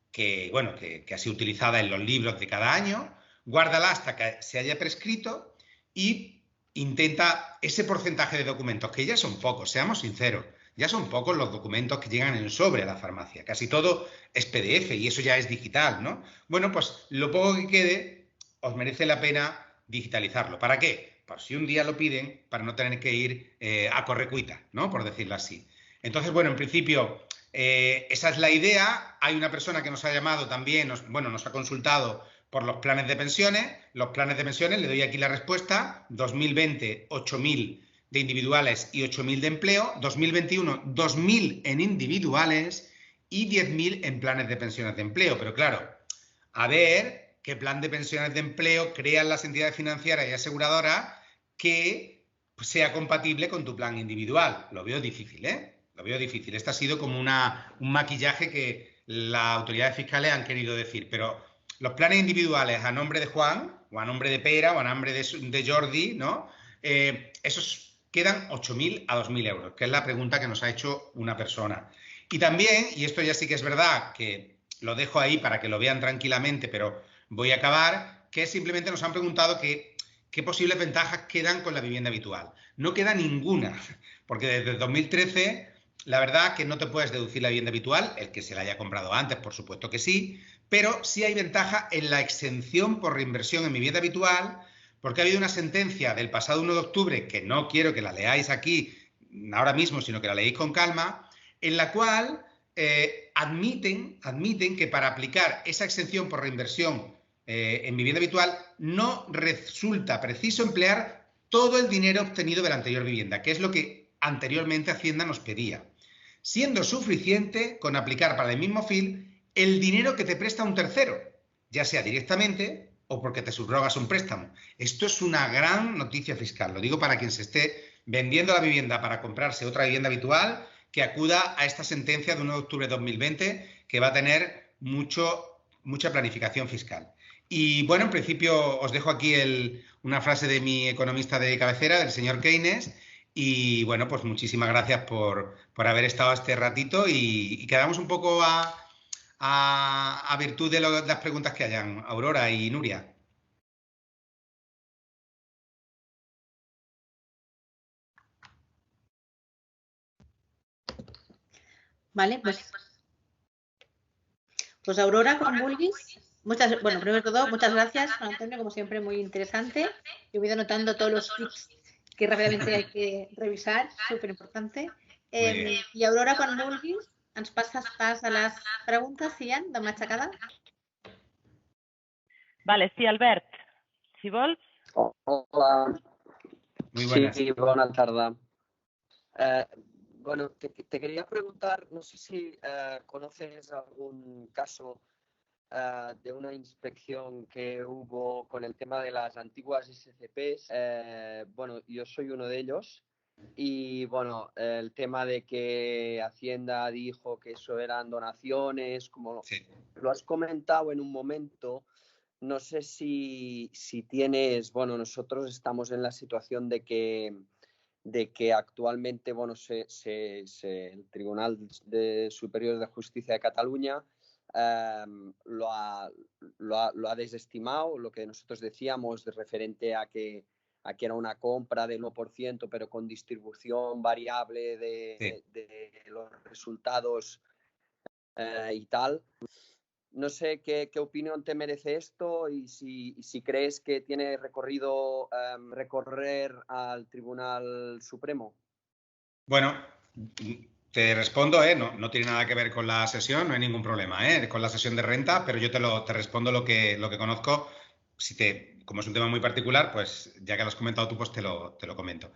que ha sido utilizada en los libros de cada año, guárdala hasta que se haya prescrito y intenta ese porcentaje de documentos, que ya son pocos, seamos sinceros, ya son pocos los documentos que llegan en sobre a la farmacia, casi todo es PDF y eso ya es digital, ¿no? Bueno, pues lo poco que quede os merece la pena digitalizarlo. ¿Para qué? Pues si un día lo piden, para no tener que ir a correcuita, ¿no? Por decirlo así. Entonces, bueno, en principio, esa es la idea. Hay una persona que nos ha llamado también, nos ha consultado por los planes de pensiones. Los planes de pensiones, le doy aquí la respuesta. 2020, 8.000 de individuales y 8.000 de empleo. 2021, 2.000 en individuales y 10.000 en planes de pensiones de empleo. Pero claro, a ver qué plan de pensiones de empleo crean las entidades financieras y aseguradoras que sea compatible con tu plan individual. Lo veo difícil, ¿eh? Lo veo difícil. Este ha sido como un maquillaje que las autoridades fiscales han querido decir. Pero los planes individuales a nombre de Juan, o a nombre de Pera, o a nombre de Jordi, ¿no? Esos quedan 8.000 a 2.000 euros, que es la pregunta que nos ha hecho una persona. Y también, y esto ya sí que es verdad, que lo dejo ahí para que lo vean tranquilamente, pero voy a acabar, que simplemente nos han preguntado qué posibles ventajas quedan con la vivienda habitual. No queda ninguna, porque desde 2013, la verdad que no te puedes deducir la vivienda habitual, el que se la haya comprado antes, por supuesto que sí, pero sí hay ventaja en la exención por reinversión en vivienda habitual, porque ha habido una sentencia del pasado 1 de octubre, que no quiero que la leáis aquí ahora mismo, sino que la leéis con calma, en la cual admiten que para aplicar esa exención por reinversión en vivienda habitual no resulta preciso emplear todo el dinero obtenido de la anterior vivienda, que es lo que anteriormente Hacienda nos pedía, siendo suficiente con aplicar para el mismo fin el dinero que te presta un tercero, ya sea directamente o porque te subrogas un préstamo. Esto es una gran noticia fiscal. Lo digo para quien se esté vendiendo la vivienda para comprarse otra vivienda habitual, que acuda a esta sentencia de 1 de octubre de 2020, que va a tener mucha planificación fiscal. Y bueno, en principio os dejo aquí una frase de mi economista de cabecera, del señor Keynes. Y bueno, pues muchísimas gracias por haber estado este ratito y quedamos un poco a virtud de las preguntas que hayan, Aurora y Nuria. Vale, pues Aurora, quan vulguis. Bueno, primero de todo, muchas gracias, Juan Antonio, como siempre, muy interesante. Yo voy anotando todos los tips que rápidamente hay que revisar, súper importante. I Aurora, quan vulguis, ens passes pas a les preguntes, si hi ha, de matxacada. Vale, sí, Albert, si vols. Hola. Muy buenas. Sí, buena tarde. Bueno, te quería preguntar, no sé si conoces algún caso de una inspección que hubo con el tema de las antiguas SCPs. Bueno, yo soy uno de ellos y, bueno, el tema de que Hacienda dijo que eso eran donaciones, como Sí. lo has comentado en un momento. No sé si tienes, bueno, nosotros estamos en la situación de que actualmente, bueno, el Tribunal Superior de Justicia de Cataluña lo ha desestimado, lo que nosotros decíamos referente a que era una compra del 1%, pero con distribución variable de los resultados y tal. No sé qué opinión te merece esto y si crees que tiene recorrido recorrer al Tribunal Supremo. Bueno, te respondo, no tiene nada que ver con la sesión, no hay ningún problema con la sesión de renta, pero yo te respondo lo que conozco. Como es un tema muy particular, pues ya que lo has comentado tú, pues te lo comento.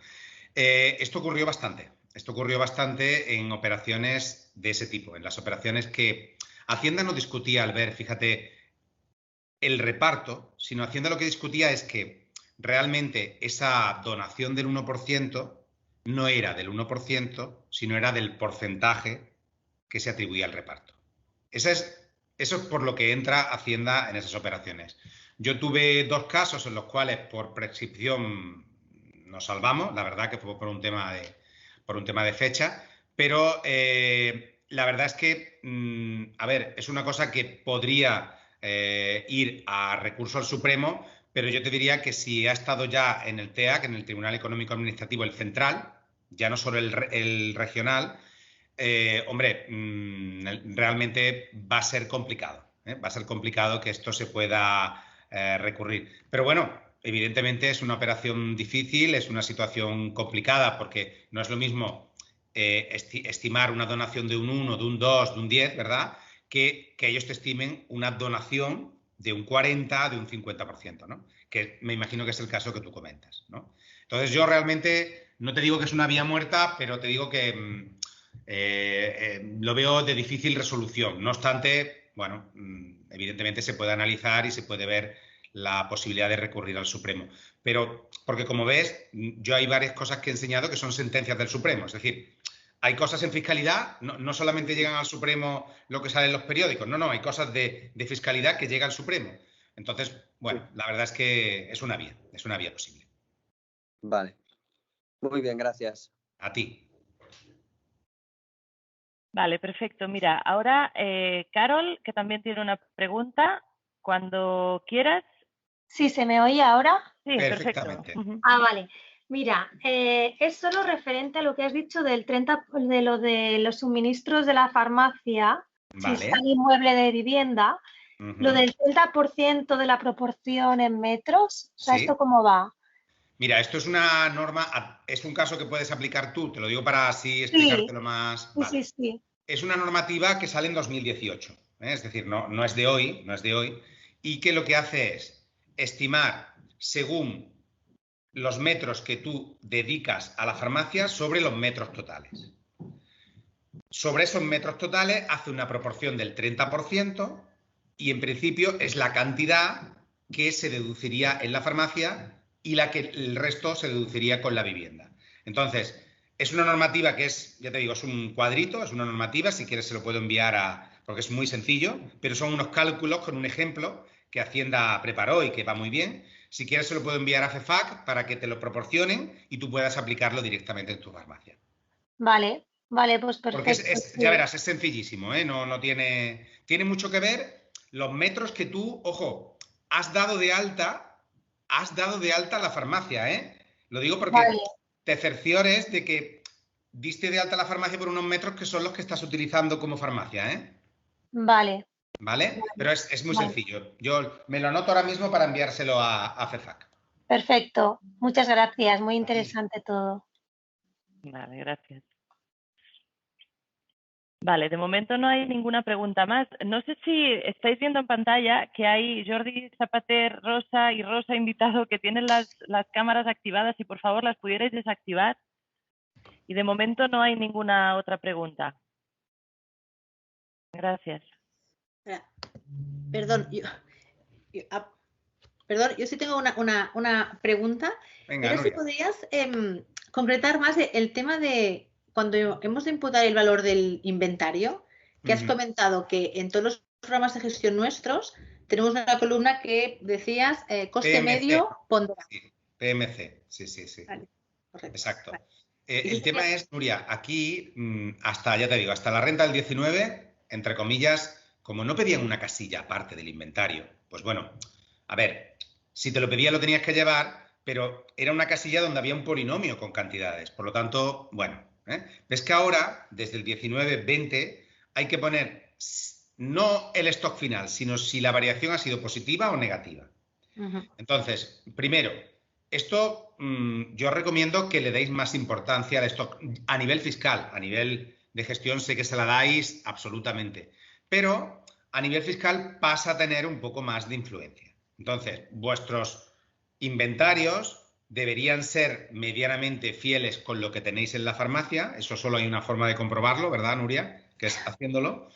Esto ocurrió bastante en operaciones de ese tipo, en las operaciones que Hacienda no discutía al ver, fíjate, el reparto, sino Hacienda lo que discutía es que realmente esa donación del 1% no era del 1%, sino era del porcentaje que se atribuía al reparto. Eso es por lo que entra Hacienda en esas operaciones. Yo tuve 2 casos en los cuales por prescripción nos salvamos, la verdad que fue por un tema de fecha, pero la verdad es que, a ver, es una cosa que podría ir a recurso al Supremo, pero yo te diría que si ha estado ya en el TEAC, en el Tribunal Económico Administrativo, el central, ya no solo el regional, hombre, realmente va a ser complicado. Va a ser complicado que esto se pueda recurrir. Pero bueno, evidentemente es una operación difícil, es una situación complicada porque no es lo mismo estimar una donación de un 1, de un 2, de un 10, ¿verdad? Que ellos te estimen una donación de un 40, de un 50%, ¿no? Que me imagino que es el caso que tú comentas, ¿no? Entonces yo realmente no te digo que es una vía muerta, pero te digo que lo veo de difícil resolución. No obstante, bueno, evidentemente se puede analizar y se puede ver la posibilidad de recurrir al Supremo. Pero, porque como ves, yo hay varias cosas que he enseñado que son sentencias del Supremo. Es decir, hay cosas en fiscalidad, no solamente llegan al Supremo lo que sale en los periódicos, no, hay cosas de fiscalidad que llegan al Supremo. Entonces, bueno, la verdad es que es una vía posible. Vale. Muy bien, gracias. A ti. Vale, perfecto. Mira, ahora Carol, que también tiene una pregunta, cuando quieras. Sí, ¿se me oye ahora? Sí, Perfectamente. perfecto. Ah, vale. Mira, es solo referente a lo que has dicho del 30, de lo de los suministros de la farmacia, Vale. fiscal inmueble de vivienda, lo del 30% de la proporción en metros, o sea, Sí. ¿esto cómo va? Mira, esto es una norma, es un caso que puedes aplicar tú, te lo digo para así explicártelo más. Vale. Sí. Es una normativa que sale en 2018, es decir, no es de hoy, y que lo que hace es estimar según los metros que tú dedicas a la farmacia sobre los metros totales. Sobre esos metros totales hace una proporción del 30% y en principio es la cantidad que se deduciría en la farmacia y la que el resto se deduciría con la vivienda. Entonces, es una normativa que es, ya te digo, es un cuadrito, es una normativa, si quieres se lo puedo enviar porque es muy sencillo, pero son unos cálculos con un ejemplo que Hacienda preparó y que va muy bien. Si quieres se lo puedo enviar a FEFAC para que te lo proporcionen y tú puedas aplicarlo directamente en tu farmacia. Vale, pues perfecto. Porque ya verás, es sencillísimo, ¿eh? No tiene mucho que ver los metros que tú, ojo, has dado de alta la farmacia, ¿eh? Lo digo porque te cerciores de que diste de alta la farmacia por unos metros que son los que estás utilizando como farmacia, ¿eh? Vale. Pero es muy sencillo. Yo me lo anoto ahora mismo para enviárselo a FEFAC. Perfecto. Muchas gracias. Muy interesante todo. Vale, gracias. Vale, de momento no hay ninguna pregunta más. No sé si estáis viendo en pantalla que hay Jordi Zapater, Rosa y Rosa invitado que tienen las cámaras activadas y por favor las pudierais desactivar. Y de momento no hay ninguna otra pregunta. Gracias. Perdón, yo sí tengo una pregunta. Venga, Era si podrías concretar más el tema de cuando hemos de imputar el valor del inventario, que has comentado que en todos los programas de gestión nuestros tenemos una columna que decías coste PMC. medio ponderado. Sí, PMC, sí. Vale, correcto. Exacto. Vale. El tema es, Nuria, aquí hasta la renta del 19, entre comillas, como no pedían una casilla aparte del inventario, pues bueno, a ver, si te lo pedía lo tenías que llevar, pero era una casilla donde había un polinomio con cantidades, por lo tanto, bueno, ves que ahora, desde el 19-20, hay que poner no el stock final, sino si la variación ha sido positiva o negativa. Entonces, primero, esto yo recomiendo que le deis más importancia al stock a nivel fiscal, a nivel de gestión sé que se la dais absolutamente, pero a nivel fiscal pasa a tener un poco más de influencia. Entonces, vuestros inventarios deberían ser medianamente fieles con lo que tenéis en la farmacia, eso solo hay una forma de comprobarlo, ¿verdad, Nuria? Que es haciéndolo.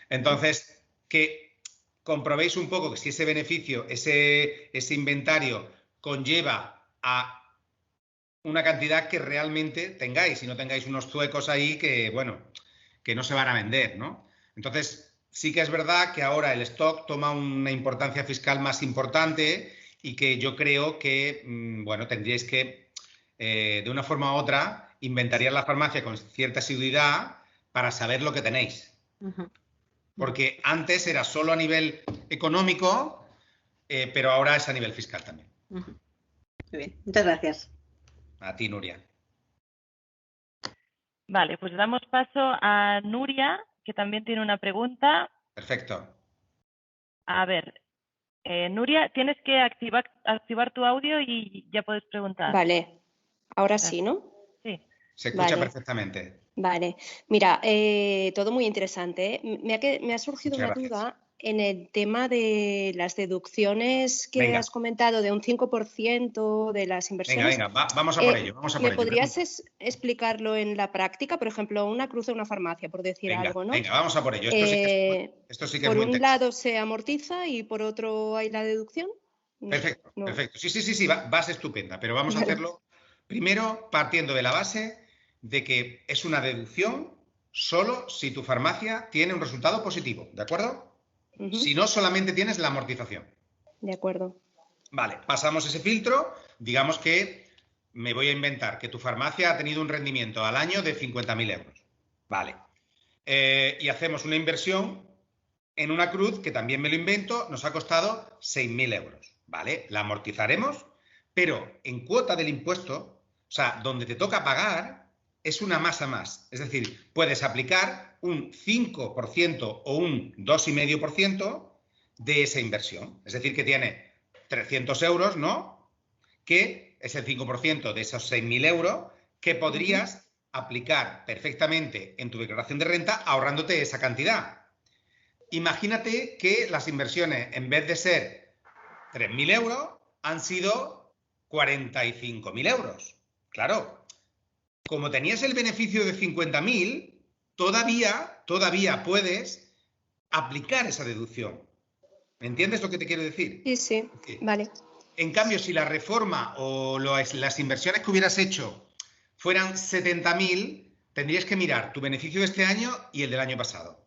Entonces, que comprobéis un poco que si ese beneficio, ese inventario conlleva a una cantidad que realmente tengáis y no tengáis unos zuecos ahí que, bueno, que no se van a vender, ¿no? Entonces, sí que es verdad que ahora el stock toma una importancia fiscal más importante y que yo creo que, bueno, tendríais que, de una forma u otra, inventariar la farmacia con cierta asiduidad para saber lo que tenéis. Porque antes era solo a nivel económico, pero ahora es a nivel fiscal también. Muy bien, muchas gracias. A ti, Nuria. Vale, pues damos paso a Nuria, que también tiene una pregunta. Perfecto. A ver, Nuria, tienes que activar tu audio y ya puedes preguntar. Vale, ahora sí, ¿no? Sí. Se escucha Vale. perfectamente. Vale, mira, todo muy interesante, ¿eh? Me ha surgido Muchas una gracias. duda en el tema de las deducciones que Venga. has comentado de un 5% de las inversiones. Venga, vamos a por ello. ¿Me podrías explicarlo en la práctica? Por ejemplo, una cruz de una farmacia, por decir algo, ¿no? Venga, vamos a por ello. Esto sí que es por muy un interesante. lado se amortiza y por otro hay la deducción. Perfecto, No. perfecto. Sí, vas estupenda, pero vamos a hacerlo primero partiendo de la base de que es una deducción solo si tu farmacia tiene un resultado positivo, ¿de acuerdo? Si no, solamente tienes la amortización. De acuerdo. Vale, pasamos ese filtro, digamos que me voy a inventar que tu farmacia ha tenido un rendimiento al año de 50.000 euros. Vale. y hacemos una inversión en una cruz que también me lo invento, nos ha costado 6.000 euros, ¿vale? La amortizaremos, pero en cuota del impuesto, o sea, donde te toca pagar, es una masa más. Es decir, puedes aplicar un 5% o un 2,5% de esa inversión. Es decir, que tiene 300 euros, ¿no? Que es el 5% de esos 6.000 euros que podrías aplicar perfectamente en tu declaración de renta ahorrándote esa cantidad. Imagínate que las inversiones, en vez de ser 3.000 euros, han sido 45.000 euros. Claro, como tenías el beneficio de 50.000, todavía puedes aplicar esa deducción. ¿Me entiendes lo que te quiero decir? Sí, vale. En cambio, si la reforma o las inversiones que hubieras hecho fueran 70.000, tendrías que mirar tu beneficio de este año y el del año pasado.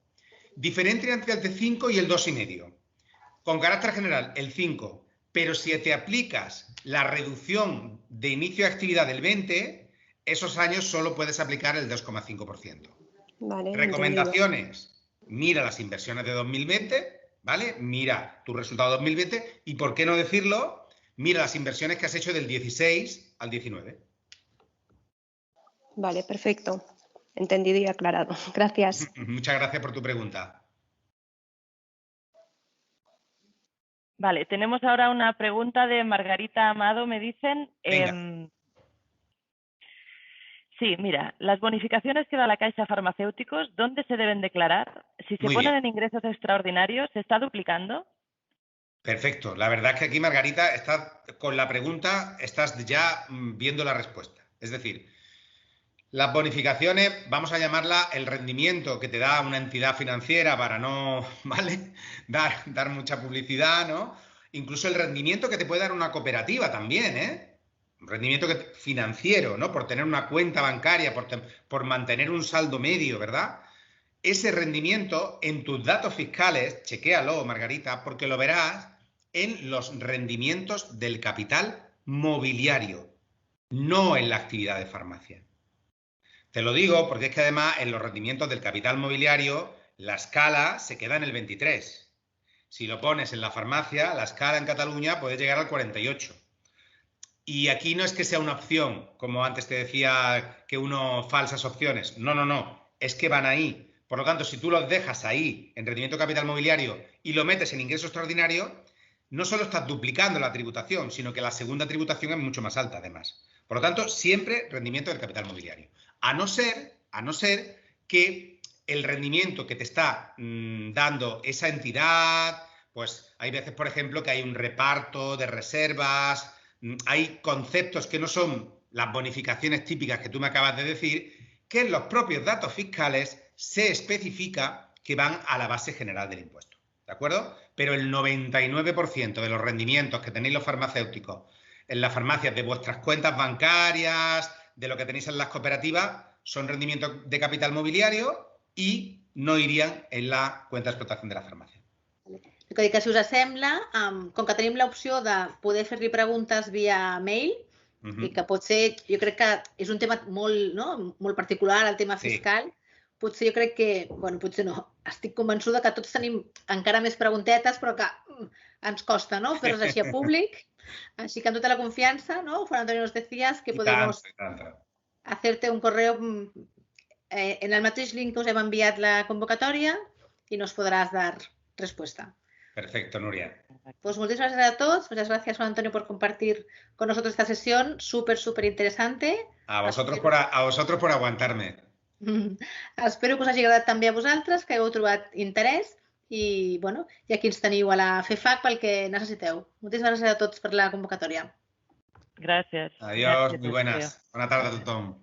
Diferencia entre el de 5 y el 2,5. Con carácter general, el 5. Pero si te aplicas la reducción de inicio de actividad del 20, esos años solo puedes aplicar el 2,5%. Vale, recomendaciones. Mira las inversiones de 2020, ¿vale? Mira tu resultado 2020 y, ¿por qué no decirlo? Mira las inversiones que has hecho del 16 al 19. Vale, perfecto. Entendido y aclarado. Gracias. Muchas gracias por tu pregunta. Vale, tenemos ahora una pregunta de Margarita Amado, me dicen. Sí, mira, las bonificaciones que da la Caixa Farmacéuticos, ¿dónde se deben declarar? Si se ponen en ingresos extraordinarios, ¿se está duplicando? Perfecto. La verdad es que aquí, Margarita, con la pregunta estás ya viendo la respuesta. Es decir, las bonificaciones, vamos a llamarla el rendimiento que te da una entidad financiera para no, ¿vale? dar mucha publicidad, ¿no? Incluso el rendimiento que te puede dar una cooperativa también, ¿eh? Un rendimiento financiero, ¿no? Por tener una cuenta bancaria, por mantener un saldo medio, ¿verdad? Ese rendimiento en tus datos fiscales, chequéalo, Margarita, porque lo verás en los rendimientos del capital mobiliario, no en la actividad de farmacia. Te lo digo porque es que además en los rendimientos del capital mobiliario la escala se queda en el 23. Si lo pones en la farmacia, la escala en Cataluña puede llegar al 48. Y aquí no es que sea una opción, como antes te decía que falsas opciones. No. Es que van ahí. Por lo tanto, si tú los dejas ahí en rendimiento de capital mobiliario y lo metes en ingreso extraordinario, no solo estás duplicando la tributación, sino que la segunda tributación es mucho más alta además. Por lo tanto, siempre rendimiento del capital mobiliario. A no ser que el rendimiento que te está dando esa entidad, pues hay veces, por ejemplo, que hay un reparto de reservas, hay conceptos que no son las bonificaciones típicas que tú me acabas de decir, que en los propios datos fiscales se especifica que van a la base general del impuesto. ¿De acuerdo? Pero el 99% de los rendimientos que tenéis los farmacéuticos en las farmacias de vuestras cuentas bancarias, de lo que tenéis en las cooperativas, son rendimientos de capital mobiliario y no irían en la cuenta de explotación de la farmacia. El que dic que si us sembla, com que tenim l'opció de poder fer-li preguntes via mail, i que potser, jo crec que és un tema molt particular, el tema fiscal, potser jo crec que, bueno, potser no, estic convençuda que tots tenim encara més preguntetes, però que ens costa, ¿no? Fer-les així a públic. Así que amb tota la confiança, ¿no? Juan Antonio, nos decías que podemos hacerte un correo en el mateix link que us hem enviat la convocatòria y nos podrás dar respuesta. Perfecto, Nuria. Pues muchas gracias a todos. Muchas gracias, Juan Antonio, por compartir con nosotros esta sesión súper interesante. A vosotros por aguantarme. Espero que us hagi agradat també a vosaltres, que hagueu trobat interès i, bueno, i aquí ens teniu a la FEFAC pel que necessiteu. Moltes gràcies a tots per la convocatòria. Gràcies. Adiós, muy buenas. Buena tarde a tothom.